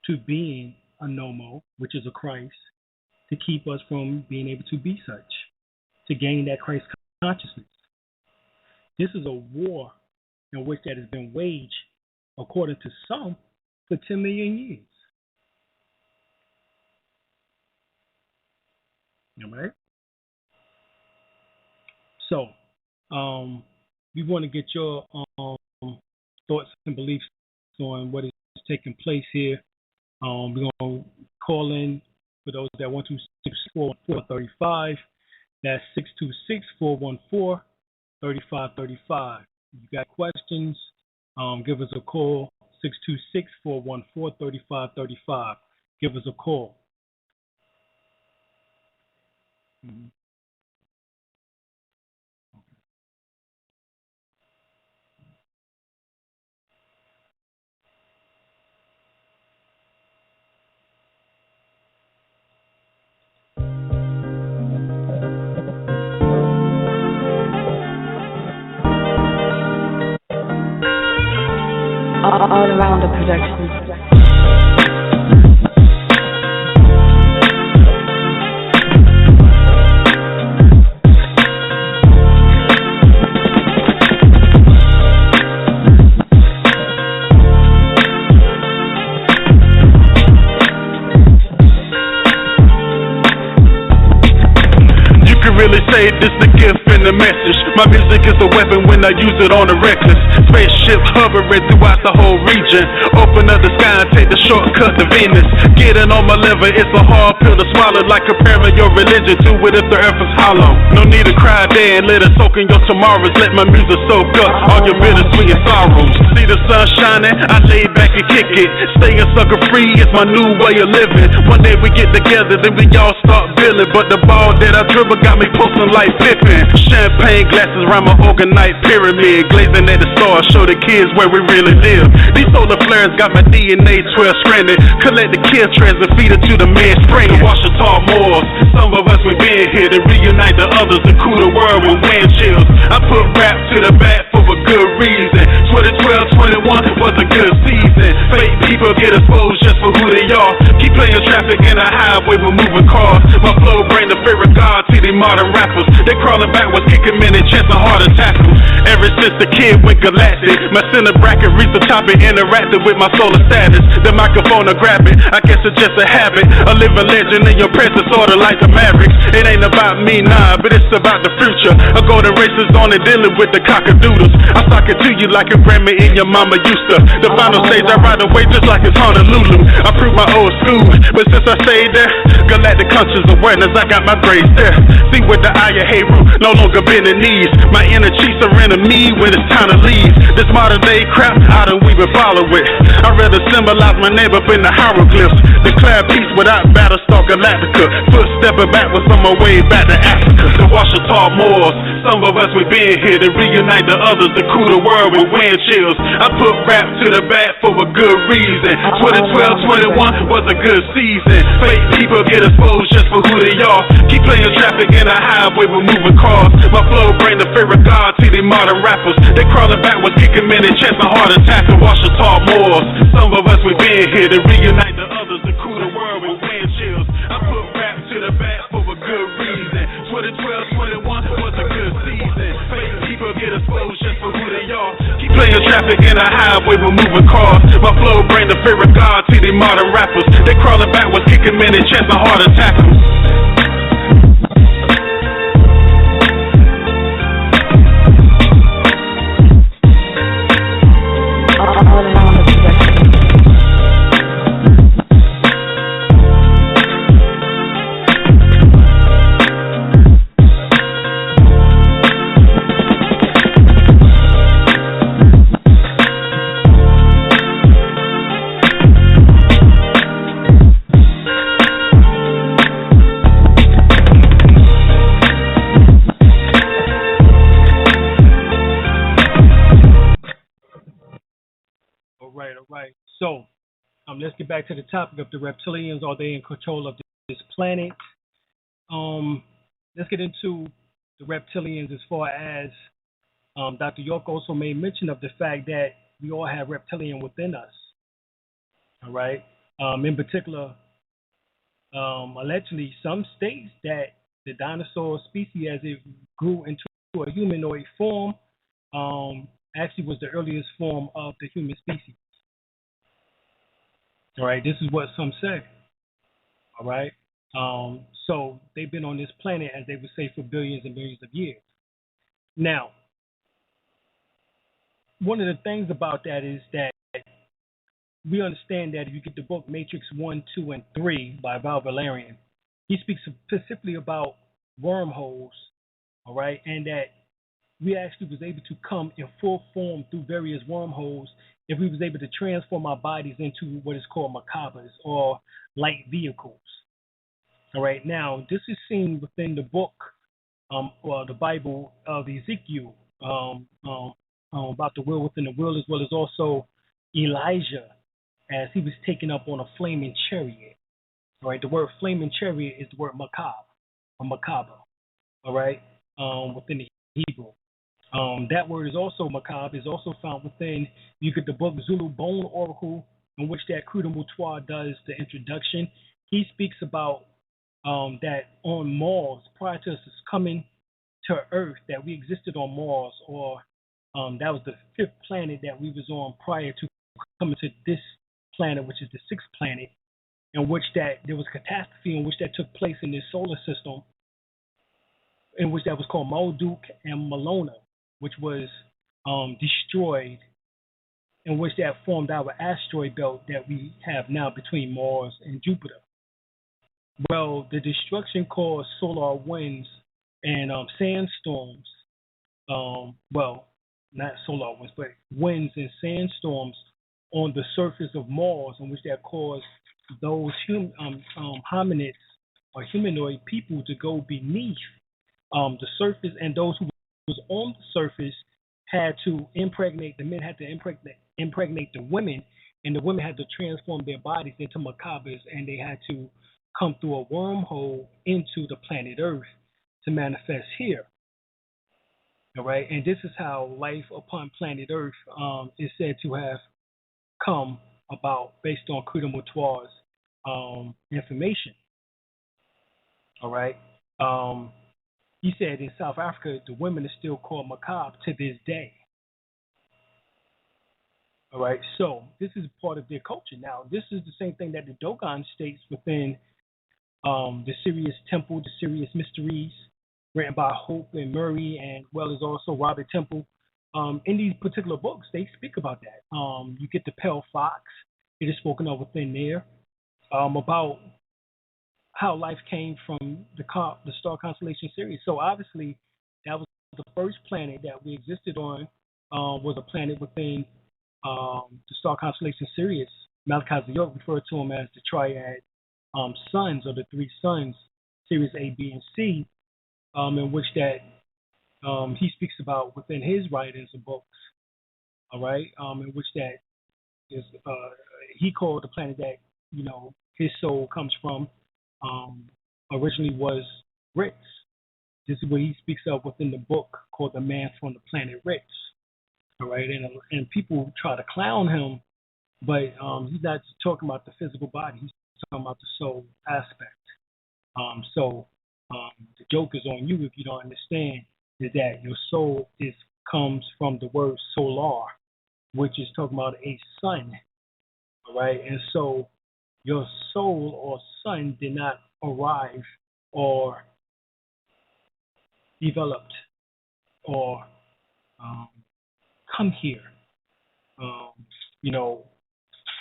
to being a Nomo, which is a Christ, to keep us from being able to be such, to gain that Christ consciousness. This is a war in which that has been waged, according to some, for 10 million years. All right? So, we want to get your thoughts and beliefs on what is taking place here. We're going to call in for those that want to 646-414-35. That's 626-414-3535. You got questions, give us a call, 626-414-3535. Give us a call. Mm-hmm. All around the production. Really say this the gift and the message. My music is a weapon when I use it on the reckless. Spaceship hovering throughout the whole region. Open up the sky and take the shortcut to Venus. Getting on my liver, it's a hard pill to swallow, like comparing your religion to it if the earth is hollow. No need to cry there and let it soak in your tomorrows. Let my music soak up all your bittersweet and sorrows. See the sun shining, I lay back and kick it. Staying sucker free is my new way of living. One day we get together, then we all start building. But the ball that I dribble got me posting like Pippin. Champagne glasses around my organite pyramid. Glazing at the stars, show the kids where we really live. These solar flares got my DNA 12 stranded. Collect the kill trends and feed it to the man spring. The Washita Moors, some of us we been here to reunite the others and cool the world with wind chills. I put rap to the back for a good reason. 2012-21 was a good season. Fake people get exposed just for who they are. Keep playing traffic in the highway with moving cars. My flow bring the fear of God to the modern rappers. They crawling backwards, kicking men in chest and hard to tackle. Ever since the kid went galactic, my center bracket reached the top and interacted with my solar status. The microphone I grab it, I guess it's just a habit. A living legend in your presence, sorta like the Mavericks. It ain't about me, nah, but it's about the future. A golden race is on and dealing with the cockadoodles. I sock it to you like a grandma in your mama used to. The final stage I ride away just like it's Honolulu. I prove my old school, but since I stayed there, galactic conscious awareness, I got my grades there. See with the eye of Hebrew, no longer bending knees. My inner chiefs are enemy when it's time to leave. This modern day crap, I don't even follow it. I'd rather symbolize my name up in the hieroglyphs. Declare peace without Battlestar Galactica. Footstepping backwards on my way back to Africa. The Washita Moors, some of us we been here to reunite the others, to cool the world with wind chills. I put rap to the back for a good reason. 2012-21 was a good season. Fake people get exposed just for who they are. Keep playing traffic in the highway with moving cars. My flow bring the fear of God to the modern rappers. They crawling backwards, kicking men in chest and hard attack. The Washita Moors, some of us we been here to reunite the others, to cool the world with wind chills. I put rap to the back for a good reason. 2012-21 was a good season. Fake people get exposed just for who they are. Keep playing traffic traffic in a highway with moving cars. My flow bring the fear of God to the modern rappers. They crawling backwards, kicking men in chest and heart attacks. Right. So, let's get back to the topic of the reptilians. Are they in control of this planet? Let's get into the reptilians as far as Dr. York also made mention of the fact that we all have reptilian within us. All right. In particular, allegedly, some states that the dinosaur species, as it grew into a humanoid form, actually was the earliest form of the human species. All right, this is what some say. All right, so they've been on this planet, as they would say, for billions and billions of years. Now, one of the things about that is that we understand that if you get the book Matrix 1, 2, and 3 by Val Valerian, he speaks specifically about wormholes, all right, and that we actually was able to come in full form through various wormholes if we was able to transform our bodies into what is called macabres or light vehicles. All right, now this is seen within the book or the Bible of Ezekiel about the will within the will, as well as also Elijah as he was taken up on a flaming chariot. All right, the word flaming chariot is the word macabre or macabre. All right, within the Hebrew. That word is also macabre, is also found within, you get the book Zulu Bone Oracle, in which that Credo Mutwa does the introduction. He speaks about that on Mars, prior to us coming to Earth, that we existed on Mars, or that was the fifth planet that we was on prior to coming to this planet, which is the sixth planet, in which that there was catastrophe in which that took place in this solar system, in which that was called Marduk and Malona, which was destroyed, in which that formed our asteroid belt that we have now between Mars and Jupiter. Well, the destruction caused solar winds and sandstorms. Well, not solar winds, but winds and sandstorms on the surface of Mars, in which that caused those hominids or humanoid people to go beneath the surface, and those who was on the surface had to impregnate, the men had to impregnate the women, and the women had to transform their bodies into macabres, and they had to come through a wormhole into the planet Earth to manifest here. All right, and this is how life upon planet Earth is said to have come about based on Credo Mutwa's information. All right. He said in South Africa, the women are still called macabre to this day. All right, so this is part of their culture. Now, this is the same thing that the Dogon states within the Sirius Temple, the Sirius Mysteries, written by Hope and Murray, and well as also Robert Temple. In these particular books, they speak about that. You get the Pale Fox, it is spoken of within there, about how life came from the star constellation Sirius. So obviously, that was the first planet that we existed on, was a planet within the star constellation Sirius. Malachi York referred to them as the triad suns, or the three suns, Sirius A, B, and C, in which that he speaks about within his writings and books. All right, in which that is he called the planet that his soul comes from. Originally was Ritz. This is what he speaks of within the book called The Man from the Planet Ritz. All right, and people try to clown him, but he's not talking about the physical body. He's talking about the soul aspect. So the joke is on you if you don't understand is that your soul comes from the word solar, which is talking about a son. All right, and so your soul or son did not arrive or developed or come here.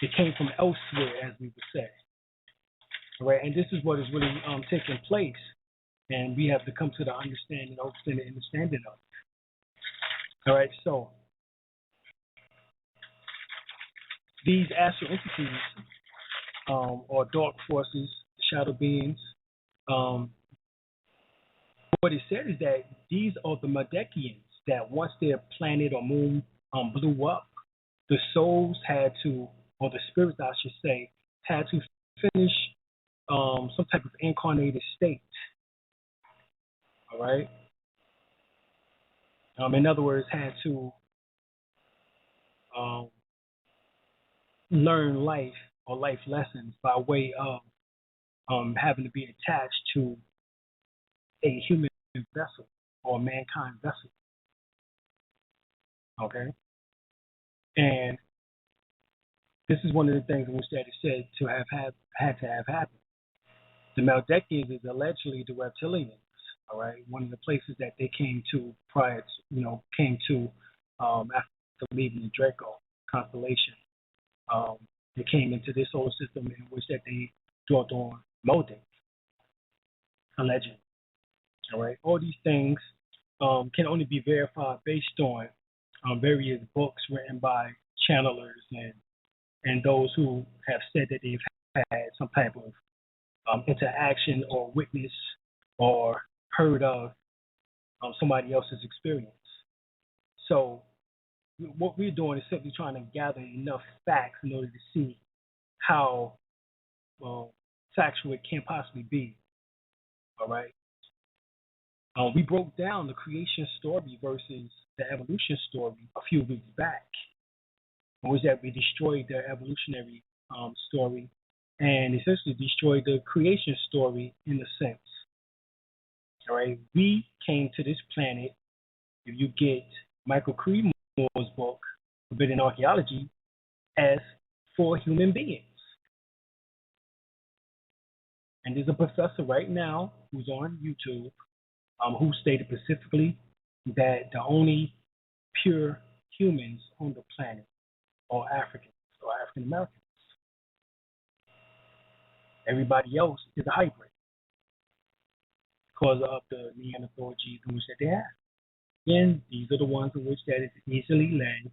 It came from elsewhere, as we would say. All right, and this is what is really taking place, and we have to come to the understanding of it. All right, so these astral entities or dark forces, shadow beings, what it said is that these are the Maldekians that once their planet or moon blew up, the souls had to, or the spirits, I should say, had to finish some type of incarnated state. All right? In other words, had to learn life or life lessons by way of having to be attached to a human vessel or mankind vessel. Okay? And this is one of the things in which that is said to have had to have happened. The Maldekians is allegedly the reptilians. All right, one of the places that they came to prior, after leaving the Draco constellation. They came into this solar system in which that they dwelt on Moldic, allegedly. All right, all these things can only be verified based on various books written by channelers and those who have said that they've had some type of interaction or witness or heard of somebody else's experience. So what we're doing is simply trying to gather enough facts in order to see how factual it can possibly be. All right. We broke down the creation story versus the evolution story a few weeks back. It was that we destroyed the evolutionary story and essentially destroyed the creation story in a sense. All right, we came to this planet, if you get Michael Creedmore's book, Forbidden Archaeology, as for human beings. And there's a professor right now who's on YouTube who stated specifically that the only pure humans on the planet are Africans or African Americans. Everybody else is a hybrid because of the Neanderthal genes in which that they have. And these are the ones in which that is easily led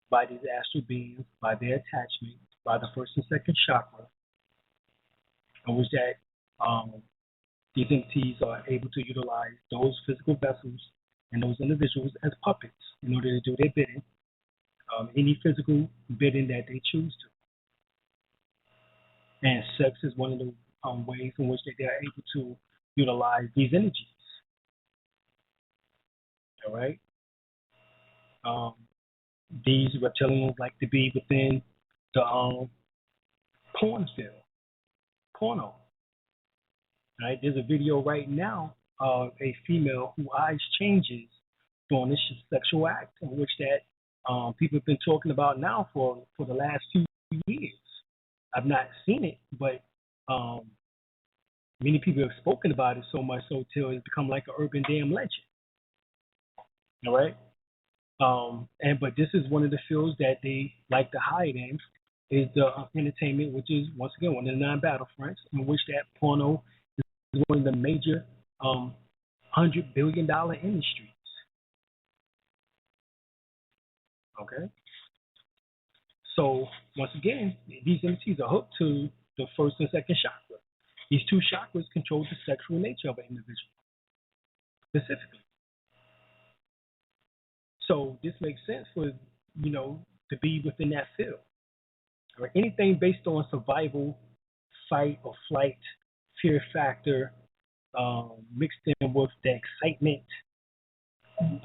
by these astral beings, by their attachment, by the first and second chakra, in which that these entities are able to utilize those physical vessels and those individuals as puppets in order to do their bidding, any physical bidding that they choose to. And sex is one of the ways in which they are able to utilize these energies. All right? These reptilians like to be within the porn field, porno. Right? There's a video right now of a female whose eyes changes during this sexual act, in which that people have been talking about now for the last few years. I've not seen it, but many people have spoken about it so much so till it's become like an urban damn legend. All right? But this is one of the fields that they like to hide in, is the entertainment, which is, once again, one of the 9 battlefronts, in which that porno is one of the major $100 billion industries. Okay? So, once again, these entities are hooked to the first and second chakra. These 2 chakras control the sexual nature of an individual, specifically. So, this makes sense for, to be within that field. Or anything based on survival, fight or flight, fear factor, mixed in with the excitement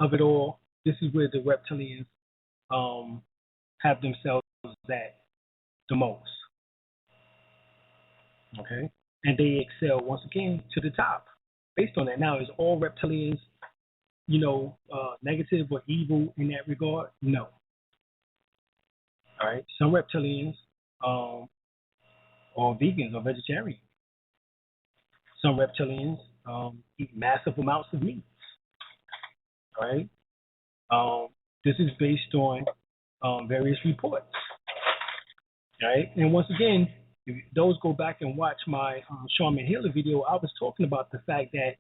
of it all. This is where the reptilians have themselves at the most. Okay? And they excel, once again, to the top based on that. Now, is all reptilians, negative or evil in that regard? No. right? Some reptilians are vegans or vegetarian. Some reptilians eat massive amounts of meat, right? This is based on various reports, right? And once again, if those go back and watch my Shaman Healer video, I was talking about the fact that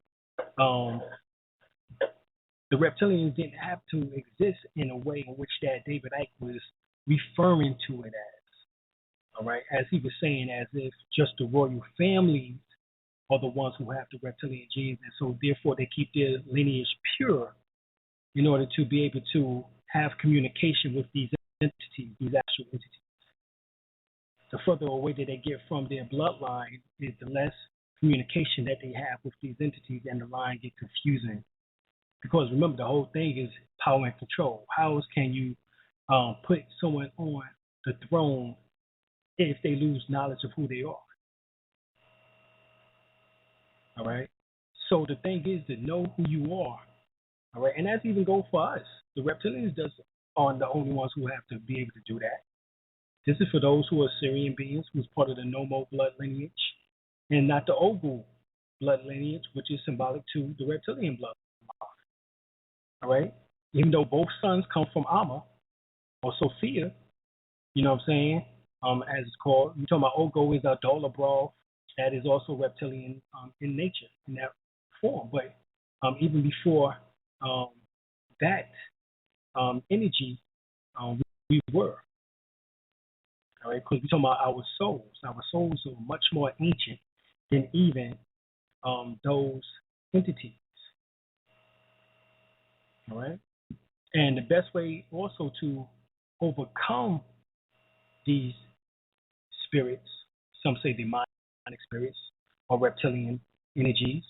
the reptilians didn't have to exist in a way in which that David Icke was referring to it as, all right? As he was saying, as if just the royal families are the ones who have the reptilian genes, and so therefore they keep their lineage pure in order to be able to have communication with these entities, these actual entities. The further away that they get from their bloodline is the less communication that they have with these entities, and the line gets confusing. Because remember, the whole thing is power and control. How else can you put someone on the throne if they lose knowledge of who they are? All right. So the thing is to know who you are. All right, and that's even go for us. The reptilians aren't the only ones who have to be able to do that. This is for those who are Syrian beings, who's part of the Nomo blood lineage, and not the Ogu blood lineage, which is symbolic to the reptilian blood. All right, even though both sons come from Amma or Sophia, you know what I'm saying? As it's called, you're talking about Ogo is a Dolabral, that is also reptilian in nature, in that form. But even before that energy, we were. All right, because we're talking about our souls. Our souls are much more ancient than even those entities. All right, and the best way also to overcome these spirits, some say demonic spirits or reptilian energies,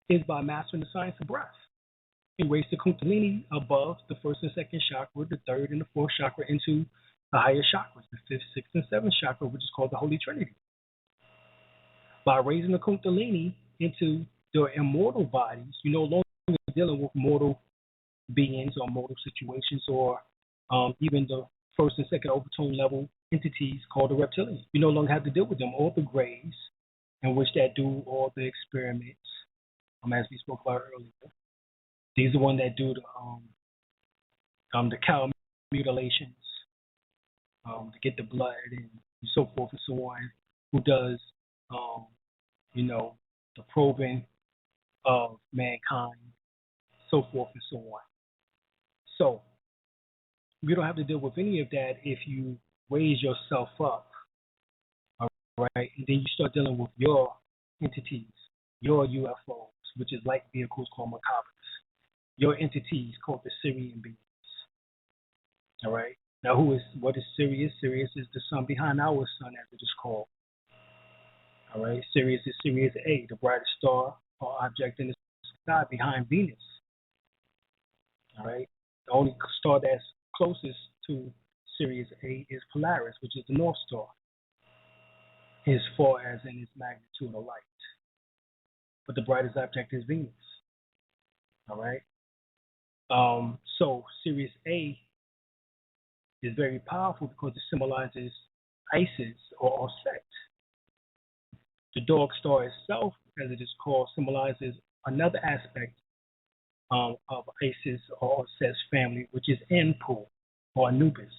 is by mastering the science of breath. Raise the Kundalini above the first and second chakra, the third and the fourth chakra into the higher chakras, the fifth, sixth, and seventh chakra, which is called the Holy Trinity. By raising the Kundalini into their immortal bodies, you're no longer dealing with mortal beings or mortal situations or even the first and second overtone level entities called the reptilians. You no longer have to deal with them or the grays in which that do all the experiments, as we spoke about earlier. These are the ones that do the cow mutilations to get the blood and so forth and so on. Who does, the probing of mankind, so forth and so on. So we don't have to deal with any of that if you raise yourself up, all right? And then you start dealing with your entities, your UFOs, which is light vehicles called macabres. Your entities called the Syrian beings. All right. Now, what is Sirius? Sirius is the sun behind our sun, as it is called. All right. Sirius is Sirius A, the brightest star or object in the sky behind Venus. All right. The only star that's closest to Sirius A is Polaris, which is the North Star, as far as in its magnitude of light. But the brightest object is Venus. All right. So Sirius A is very powerful because it symbolizes Isis or Set. The dog star itself, as it is called, symbolizes another aspect of Isis or Set's family, which is Anpu or Anubis.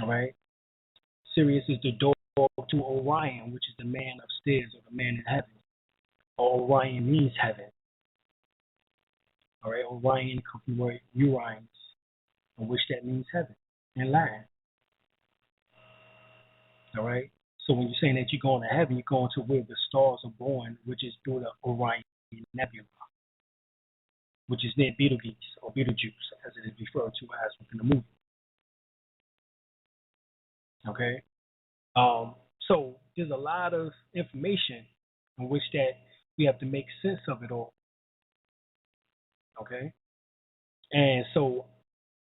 All right. Sirius is the dog to Orion, which is the man upstairs or the man in heaven. Or Orion means heaven. All right, Orion comes from the word Urines, which that means heaven in Latin. All right, so when you're saying that you're going to heaven, you're going to where the stars are born, which is through the Orion Nebula, which is near Betelgeuse or Betelgeuse, as it is referred to as within the movie. Okay, so there's a lot of information in which that we have to make sense of it all. Okay, and so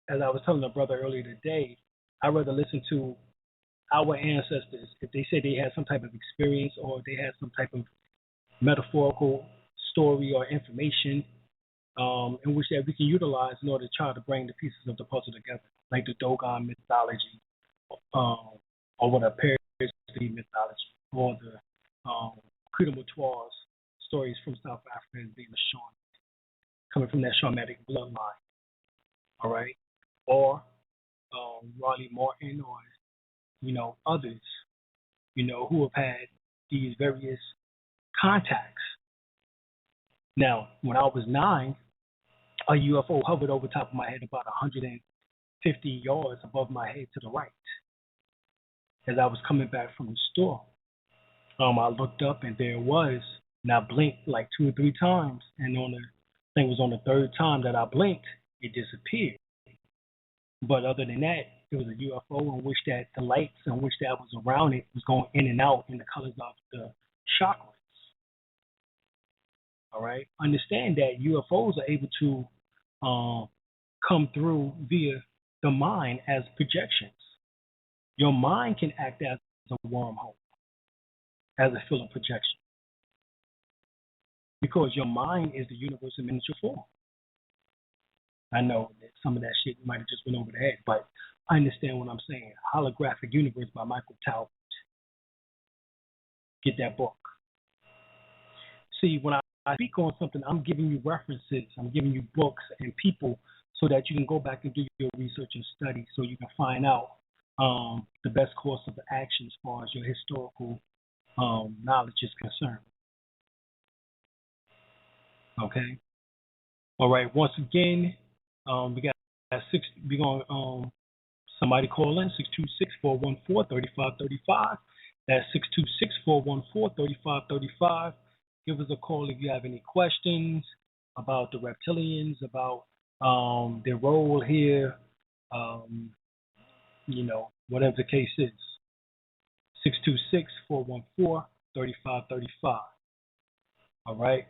as I was telling a brother earlier today, I'd rather listen to our ancestors if they say they had some type of experience or they had some type of metaphorical story or information in which that we can utilize in order to try to bring the pieces of the puzzle together. like the Dogon mythology, or what appears to be mythology, or the Credo Mutwa's stories from South Africa as being a shaman, coming from that shamanic bloodline. All right, or Raleigh Martin, or others, who have had these various contacts. Now, when I was 9, a UFO hovered over top of my head about 150 yards above my head to the right. As I was coming back from the store, I looked up and there it was, and I blinked like 2 or 3 times, and I think it was on the 3rd time that I blinked, it disappeared. But other than that, it was a UFO in which that the lights in which that was around it was going in and out in the colors of the chakras. All right. Understand that UFOs are able to come through via the mind as projections. Your mind can act as a wormhole, as a field of projection, because your mind is the universe in miniature form. I know that some of that shit might have just went over the head, but I understand what I'm saying. Holographic Universe by Michael Talbot. Get that book. See, when I speak on something, I'm giving you references, I'm giving you books and people so that you can go back and do your research and study so you can find out the best course of action as far as your historical knowledge is concerned. Okay? All right, once again, we got somebody call in 626-414-3535. That's 626-414-3535. Give us a call if you have any questions about the reptilians, about their role here, whatever the case is. 626-414-3535. All right.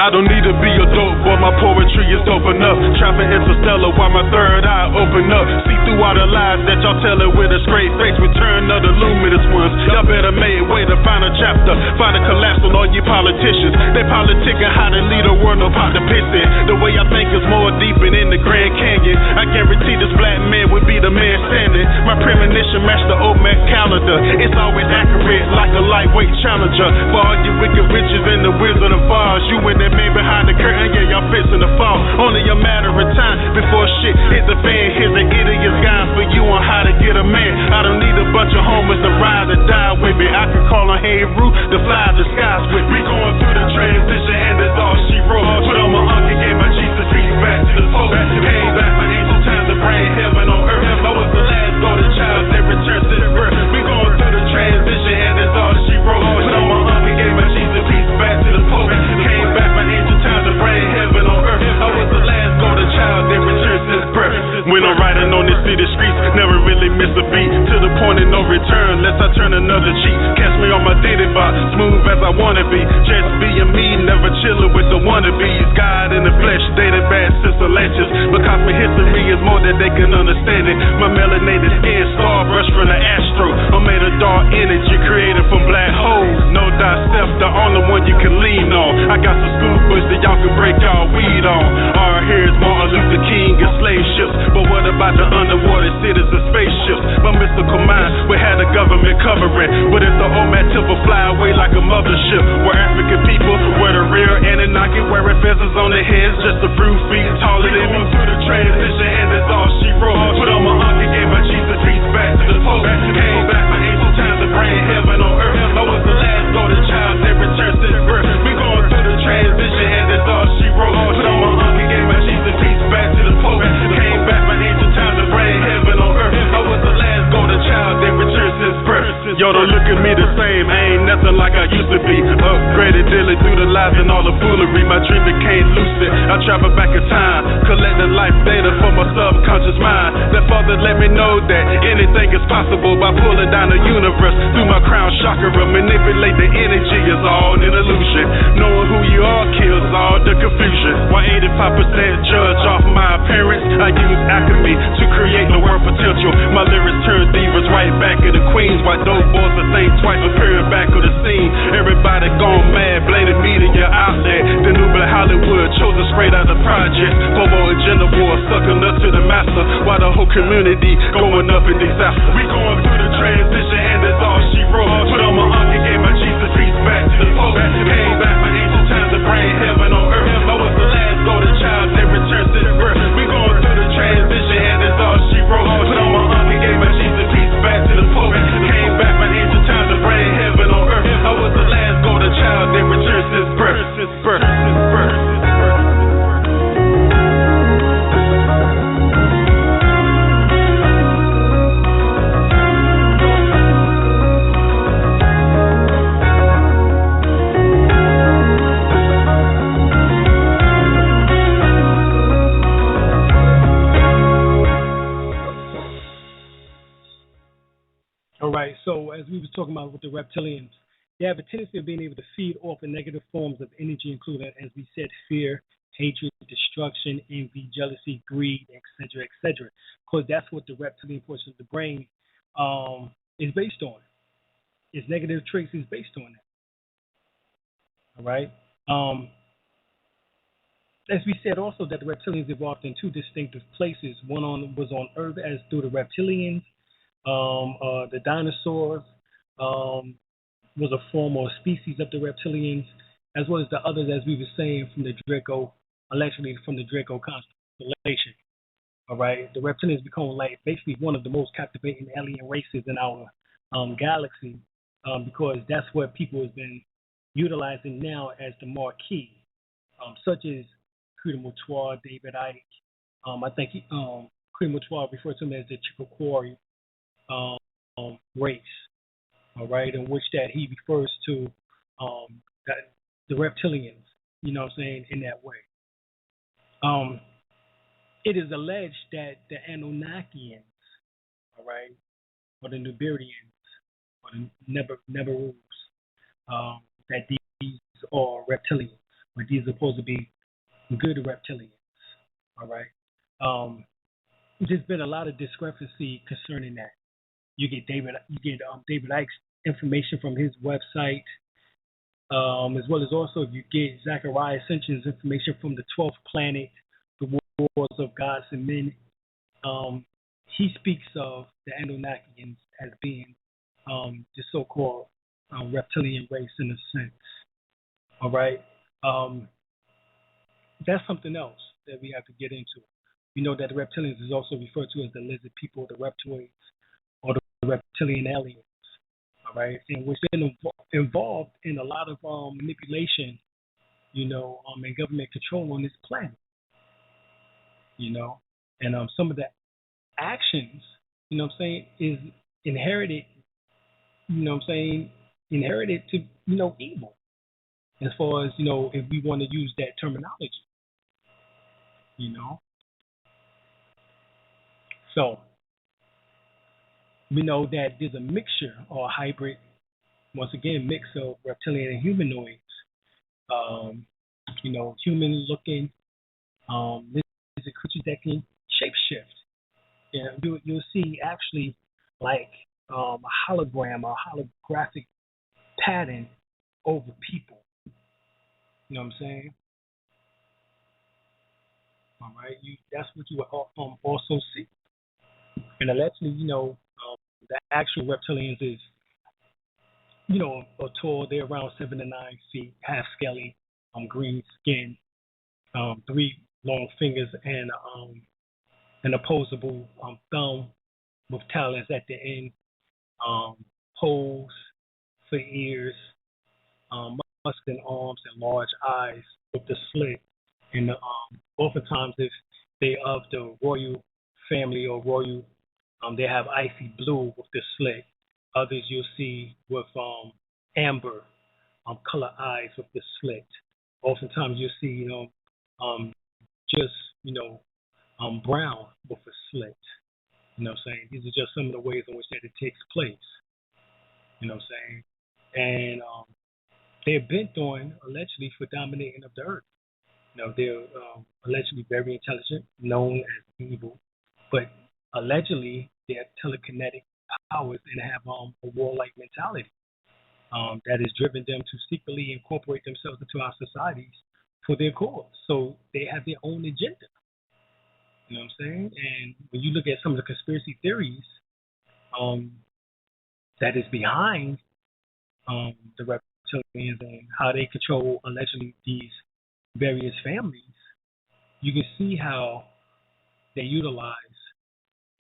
I don't need to be a dope boy, my poetry is dope enough. Trapping interstellar while my third eye open up. See through all the lies that y'all telling with a straight face. Return of the luminous ones. Y'all better make way to find a chapter. Find a collapse on all you politicians. They politicking how to lead a world, no pot to piss in. The way I think is more deep and in the Grand Canyon. I guarantee this black man would be the man standing. My premonition matched the Olmec calendar. It's always accurate like a lightweight challenger. For all you wicked witches and the Wizard of Oz, you and that man behind the curtain, yeah, y'all fixing to fall. Only a matter of time before shit hit the fan. Here's an idiot's guide for you on how to get a man. I don't need a bunch of homies to ride or die with me. I can call on Hey Roo to fly the skies with me. We going through the transition and that's all she wrote. Put on my uncle, gave my Jesus peace back to the folk. Came back my angel time to bring heaven on earth. I was the last golden child that returned to the birth. We going through the transition and that's all she wrote. Put on my uncle, gave my Jesus peace back to the folk. Came back my angel time to bring heaven on earth. I was the last golden child that returned to the birth. When I'm riding on this city streets, never really miss a beat. To the point of no return, unless I turn another cheek. Catch me on my daily box, smooth as I wanna be. Just being me, never chilling with the wannabes. God in the flesh, dated bad sister latches. Because my history is more than they can understand it. My melanated skin, star brush from the astro. I'm made of dark energy created from black holes. No thyself, the only one you can lean on. I got some school books that y'all can break y'all weed on. Our here's Martin Luther King and slave ships. But what about the underwater cities and spaceships? My mystical mind, we had the government covering. But if the Olmec temple fly away like a mothership, where African people were the real Anunnaki, wearing feathers on their heads, just a few feet taller than me. Through the transition and that's all she wrote. Put on my uncle, gave my Jesus peace back to the Pope. Came back my angel time to bring heaven on earth. I was the last golden child that returned to the birth. We going through the transition and that's all she wrote. Put on my uncle, gave my Jesus peace back to the Pope. Came back my angel time to bring heaven on earth. I was the last golden child that returned to his birth. Yo, don't look at me the same, I ain't nothing like I used to be. Upgraded daily through the realizing all the foolery, my dream became lucid. I traveled back in time, collecting life data for my subconscious mind. That father let me know that anything is possible by pulling down the universe through my crown chakra. Manipulate the energy is all an illusion. Knowing who you are kills all the confusion. Why 85% judge off my appearance? I use alchemy to create the world potential. My lyrics turn divas right back into queens. Why dope boys will think twice appearing back on the scene. Everybody gone mad, blaming media outlet. The new black Hollywood chosen straight out of projects. Bobo and gender war sucking up to the master. While the whole community going up in disaster. We going through the transition and that's all she wrote. Put on my uncle, gave my Jesus peace back to the Pope. Came back my ancient time to bring heaven on earth. I was the last golden child that returned to the birth. We going through the transition and that's all she wrote. Put on my uncle, gave my Jesus peace back to the Pope. Came back my ancient time to bring heaven on earth. I was the last golden child that returned to his birth. All right, so as we were talking about with the reptilians, they have a tendency of being able to feed off the negative forms of energy, including, as we said, fear, hatred, destruction, envy, jealousy, greed, etc., etc. Because that's what the reptilian portion of the brain is based on. Its negative traits is based on that. All right. As we said also that the reptilians evolved in two distinctive places. One was on Earth as through the reptilians. The dinosaurs was a form or a species of the reptilians, as well as the others, as we were saying, from the Draco, allegedly from the Draco constellation. All right, the reptilians become like basically one of the most captivating alien races in our galaxy, because that's what people have been utilizing now as the marquee, such as Credo Mutwa, David Icke. I think Credo Mutwa referred to him as the Chitauri race. All right, in which that he refers to that the reptilians, you know what I'm saying, in that way. It is alleged that the Anunnakians, all right, or the Nuberians, or the Neberus, that these are reptilians, but these are supposed to be good reptilians, all right. There's been a lot of discrepancy concerning that. You get David Icke's information from his website, as well as also you get Zachariah Ascension's information from the 12th planet, the wars of gods and men. He speaks of the Anunnakians as being the so-called reptilian race in a sense. All right, that's something else that we have to get into. We know that the reptilians is also referred to as the lizard people, the reptoids, or the reptilian aliens, all right, and which been involved in a lot of manipulation, you know, and government control on this planet, you know, and some of the actions, you know what I'm saying, is inherited, you know what I'm saying, inherited to, you know, evil, as far as, you know, if we want to use that terminology, you know. So we know that there's a mixture or a hybrid, once again, mix of reptilian and humanoids. You know, human-looking lizard creatures that can shapeshift. Yeah, you'll see actually like a hologram or holographic pattern over people. You know what I'm saying? All right, that's what you will also see. And allegedly, you know, the actual reptilians is, you know, are tall. They're around 7 to 9 feet, half scaly, green skin, 3 long fingers, and an opposable thumb with talons at the end, holes for ears, muscular arms, and large eyes with the slit. And oftentimes, if they of the royal family or royal, they have icy blue with the slit. Others you'll see with amber color eyes with the slit. Oftentimes you see just brown with a slit. You know what I'm saying? These are just some of the ways in which that it takes place. You know what I'm saying? And they're bent on allegedly for dominating of the earth. They're allegedly very intelligent, known as evil, but allegedly they have telekinetic powers and have a warlike mentality that has driven them to secretly incorporate themselves into our societies for their cause. So they have their own agenda. You know what I'm saying? And when you look at some of the conspiracy theories that is behind the reptilians and how they control allegedly these various families, you can see how they utilize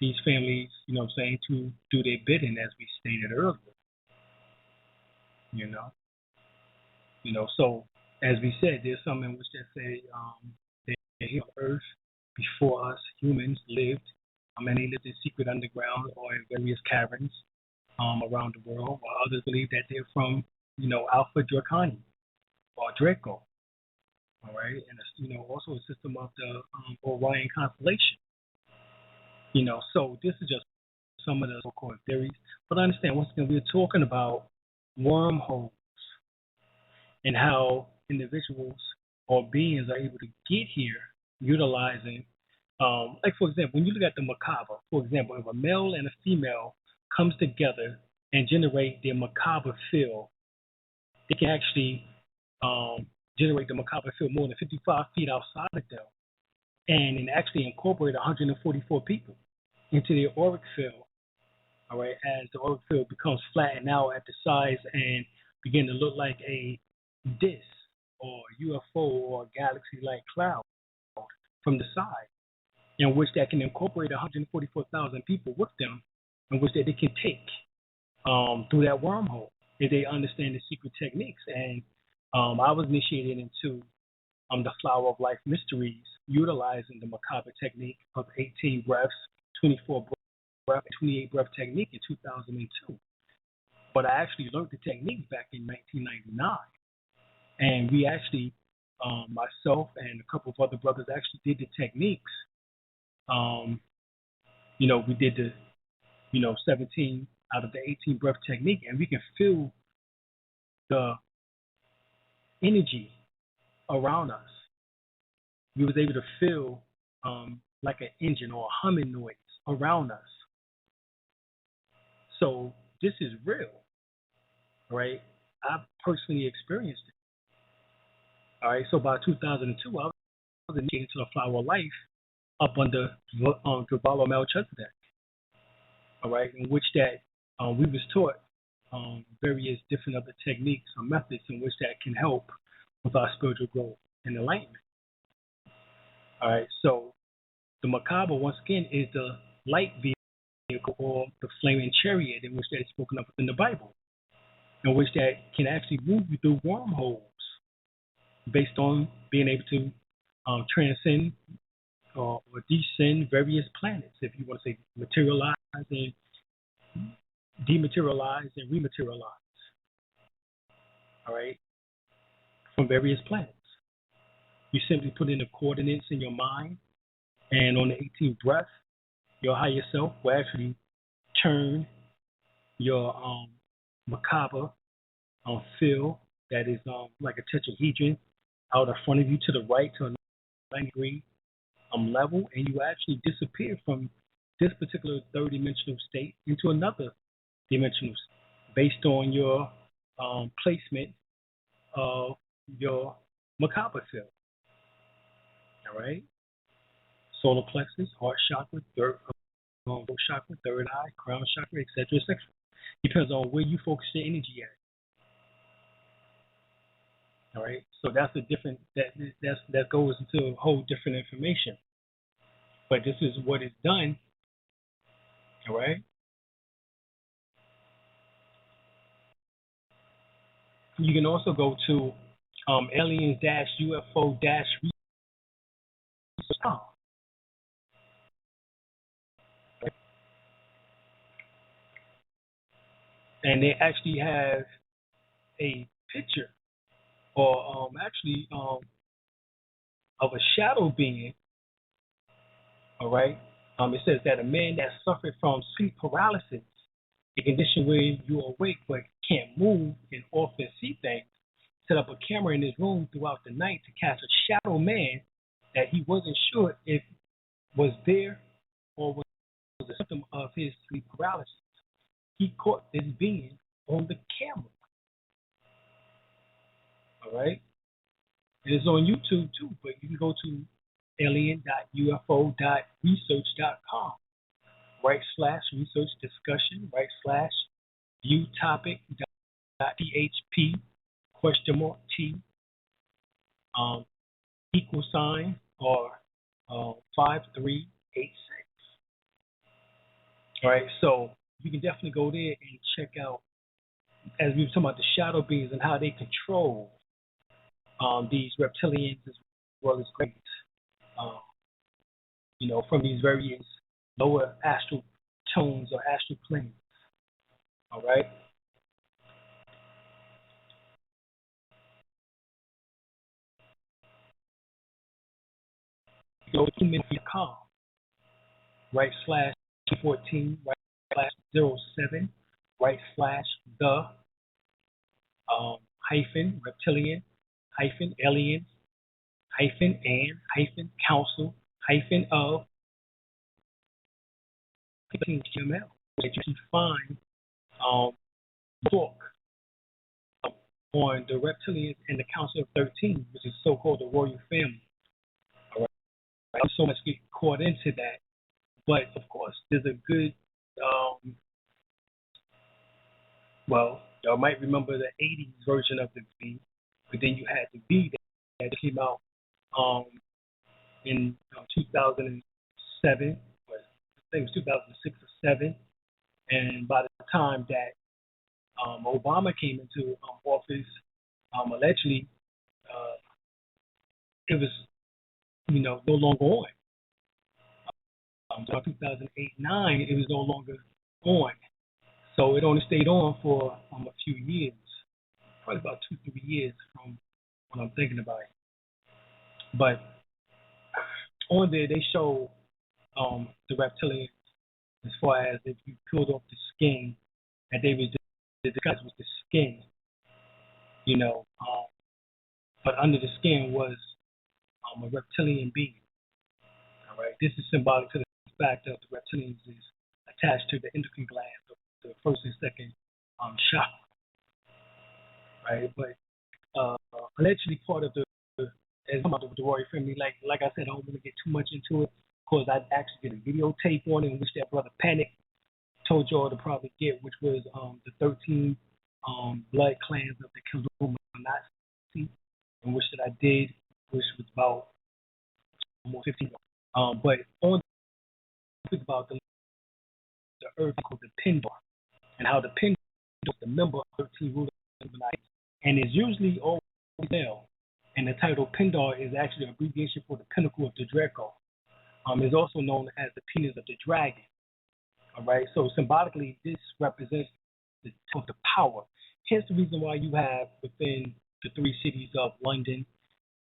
these families, you know what I'm saying, to do their bidding, as we stated earlier. So as we said, there's some in which they say they're here on Earth before us humans lived. And they lived in secret underground or in various caverns around the world, while others believe that they're from, Alpha Draconi or Draco. All right, and also a system of the Orion constellation. So this is just some of the so-called theories. But understand, once again, we're talking about wormholes and how individuals or beings are able to get here utilizing, like for example, when you look at the macabre, for example, if a male and a female comes together and generate their macabre field, they can actually generate the macabre field more than 55 feet outside of them and actually incorporate 144 people into their auric field. All right, as the auric field becomes flattened out at the sides and begin to look like a disk or UFO or galaxy-like cloud from the side, in which that can incorporate 144,000 people with them, in which that they can take through that wormhole if they understand the secret techniques. And I was initiated into the Flower of Life Mysteries, utilizing the macabre technique of 18 breaths, 24 breath, 28 breath technique in 2002. But I actually learned the technique back in 1999. And we actually, myself and a couple of other brothers actually did the techniques. We did the, 17 out of the 18 breath technique, and we can feel the energy around us. We was able to feel like an engine or a humming noise around us. So this is real, right? I personally experienced it. All right, so by 2002, I was initiated to the Flower of Life up under Caballo Melchizedek. All right, in which that we was taught various different other techniques or methods in which that can help with our spiritual growth and enlightenment. All right, so the macabre, once again, is the light vehicle or the flaming chariot in which that is spoken of in the Bible, in which that can actually move you through wormholes based on being able to transcend or descend various planets, if you want to say materialize and dematerialize and rematerialize, all right, from various planets. You simply put in the coordinates in your mind, and on the 18th breath, your higher self will actually turn your macabre field that is like a tetrahedron out in front of you to the right to a 90 degree level, and you actually disappear from this particular third dimensional state into another dimensional state based on your placement of your macabre field. All right? Solar plexus, heart chakra, third chakra, third eye, crown chakra, etc., etc. Depends on where you focus your energy at. All right, so that's a different that goes into a whole different information. But this is what is done. All right. You can also go to aliens-ufo-research.com. And they actually have a picture or actually of a shadow being. All right. It says that a man that suffered from sleep paralysis, a condition where you're awake but can't move and often see things, set up a camera in his room throughout the night to catch a shadow man that he wasn't sure if was there or was a symptom of his sleep paralysis. He caught this being on the camera. All right? It is on YouTube too, but you can go to alien.ufo.research.com /research discussion /view topic.php ?T =, or 5386. All right, so you can definitely go there and check out, as we were talking about the shadow beings and how they control these reptilians as well as greats, from these various lower astral tones or astral planes. All right. Go to 2minutes.com /14 /07 /the -reptilian -aliens -and -council -of HTML, that you can find book on the reptilians and the Council of 13, which is so-called the royal family. All right. So much get caught into that, but of course, there's a good. Well, y'all might remember the '80s version of the V, but then you had the V that came out in 2007. I think it was 2006 or 7, and by the time that Obama came into office, allegedly, it was, no longer on. So 2008-9, it was no longer on. So it only stayed on for a few years, probably about 2-3 years from what I'm thinking about it. But on there, they show the reptilians, as far as if you peeled off the skin, that they was disguised with the skin, but under the skin was a reptilian being. All right, this is symbolic to the fact that the reptilians is attached to the endocrine gland, the first and second chakra. Right, but allegedly part of the royal family, like I said, I don't want to get too much into it, because I actually did a videotape on it in which that brother Panic told y'all to probably get, which was the 13 blood clans of the Illuminati, in which that I did, which was about almost 15 years. But on think about the earth called the Pindar, and how the Pindar is the member of 13 rulers of the Illuminati, and is usually always male. And the title Pindar is actually an abbreviation for the pinnacle of the Draco. It's also known as the penis of the dragon. All right, so symbolically, this represents the power. Hence the reason why you have within the 3 cities of London,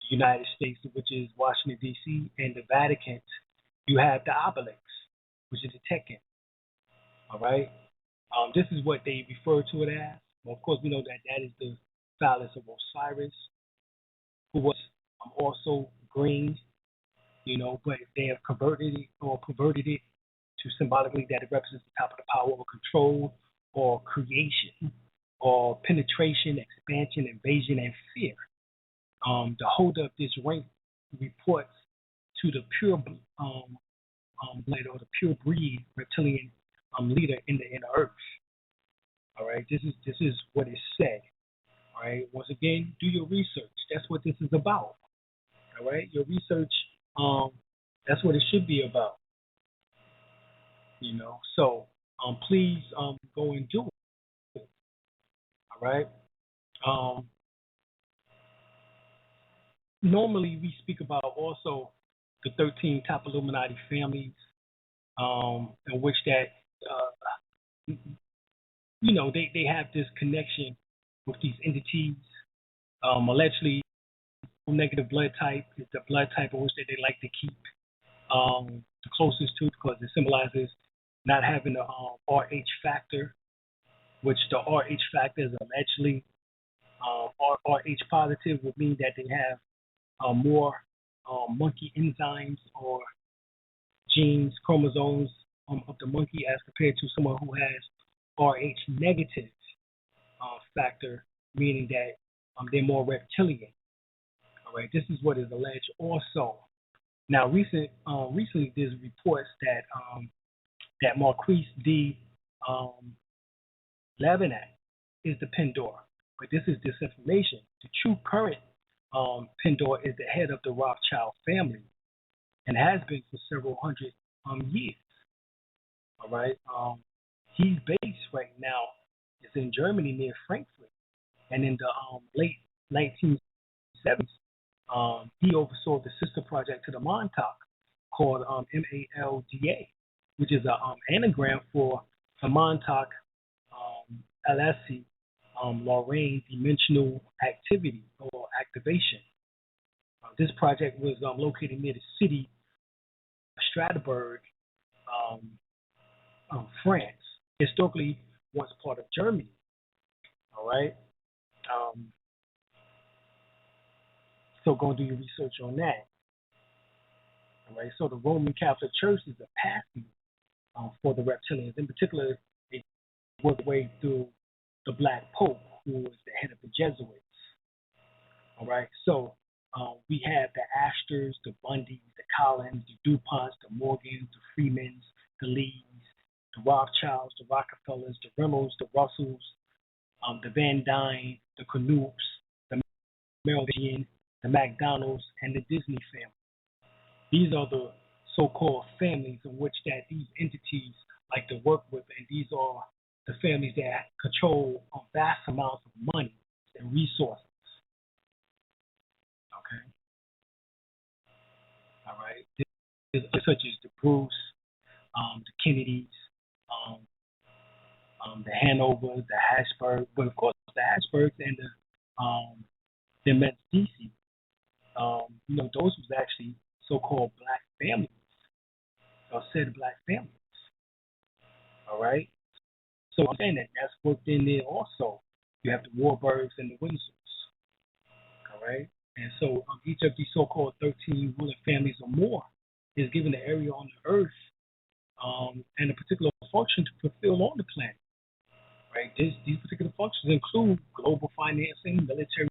the United States, which is Washington, D.C., and the Vatican, you have the obelisk, which is the Tekken. All right, this is what they refer to it as. Well, of course, we know that is the phallus of Osiris, who was also green, but they have perverted it to symbolically that it represents the top of the power or control or creation or penetration, expansion, invasion, and fear. The holder of this rank reports to the pure blood or the pure breed reptilian leader in the inner earth. All right, this is what is said. All right, once again, do your research. That's what this is about. All right, your research. That's what it should be about. So please go and do it. All right. Normally we speak about also the 13 top Illuminati families, in which that they have this connection with these entities, Allegedly, negative blood type is the blood type in which they like to keep the closest to, because it symbolizes not having the RH factor, which the RH factor is allegedly RH positive, would mean that they have more monkey enzymes or genes, chromosomes of the monkey, as compared to someone who has RH negative factor, meaning that they're more reptilian. All right, this is what is alleged also. Now, recently there's reports that that Marquise D. Levinak is the Pendor, but this is disinformation. The true current Pendor is the head of the Rothschild family, and has been for several hundred years. All right, he's based right now is in Germany near Frankfurt, and in the late 1970s, he oversaw the sister project to the Montauk called MALDA, which is an anagram for the Montauk LSC, Lorraine Dimensional Activity or Activation. This project was located near the city of Strasbourg, France, historically once part of Germany. All right. So go do your research on that. All right. So the Roman Catholic Church is a patsy for the reptilians. In particular, they work their way through the Black Pope, who is the head of the Jesuits. All right. So we have the Astors, the Bundys, the Collins, the DuPonts, the Morgans, the Freemans, the Lees, the Rothschilds, the Rockefellers, the Rimmels, the Russells, the Van Dyne, the Knoops, the Merovingian, the McDonalds, and the Disney family. These are the so-called families in which that these entities like to work with, and these are the families that control vast amounts of money and resources. Okay. All right. Such as the Bruce, the Kennedys, the Hanovers, the Habsburgs, but of course the Habsburgs and the Medici. Those was actually so-called black families, or said black families. All right. So I'm saying that's worked in there also. You have the Warburgs and the Windsors. All right. And so each of these so-called 13 ruling families or more is given an area on the earth and a particular function to fulfill on the planet. Right. These particular functions include global financing, military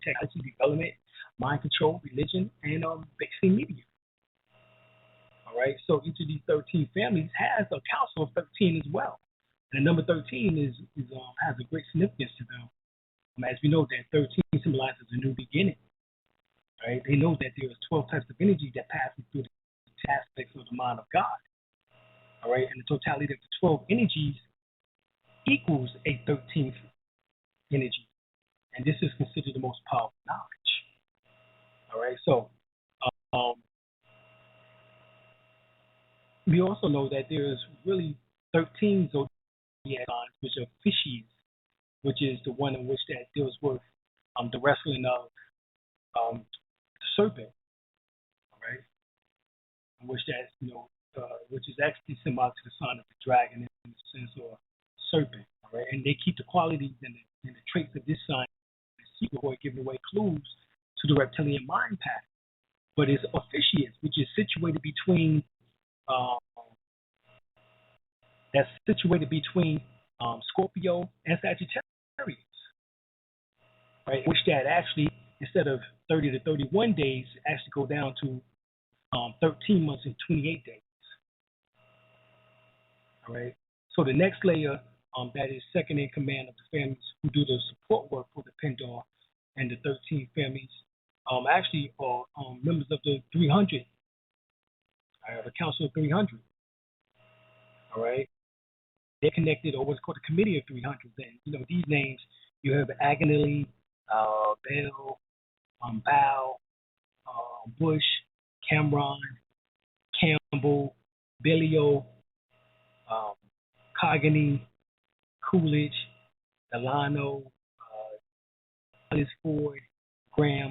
technology development, mind control, religion, and basically media. All right. So each of these 13 families has a council of 13 as well. And the number 13 has a great significance to them. As we know that 13 symbolizes a new beginning. Right? They know that there is 12 types of energy that passes through the aspects of the mind of God. All right, and the totality of the 12 energies equals a 13th energy, and this is considered the most powerful knowledge. All right, so we also know that there is really 13 zodiac signs, which are fishes, which is the one in which that deals with the wrestling of the serpent. All right, which that's which is actually symbolic to the sign of the dragon in the sense of serpent. All right, and they keep the qualities and the traits of this sign before giving away clues to the reptilian mind pattern. But it's Ophiuchus, which is situated between Scorpio and Sagittarius, right? Which that actually, instead of 30 to 31 days, actually go down to 13 months and 28 days. All right. So the next layer, that is second in command of the families who do the support work for the Pendor and the 13 families, actually are members of the 300. I have a council of 300. All right. They're connected, or what's called the Committee of 300. And these names, you have Agonili, Bell, Bow, Bush, Cameron, Campbell, Bellio, Cogany, Coolidge, Delano, Ellis Ford, program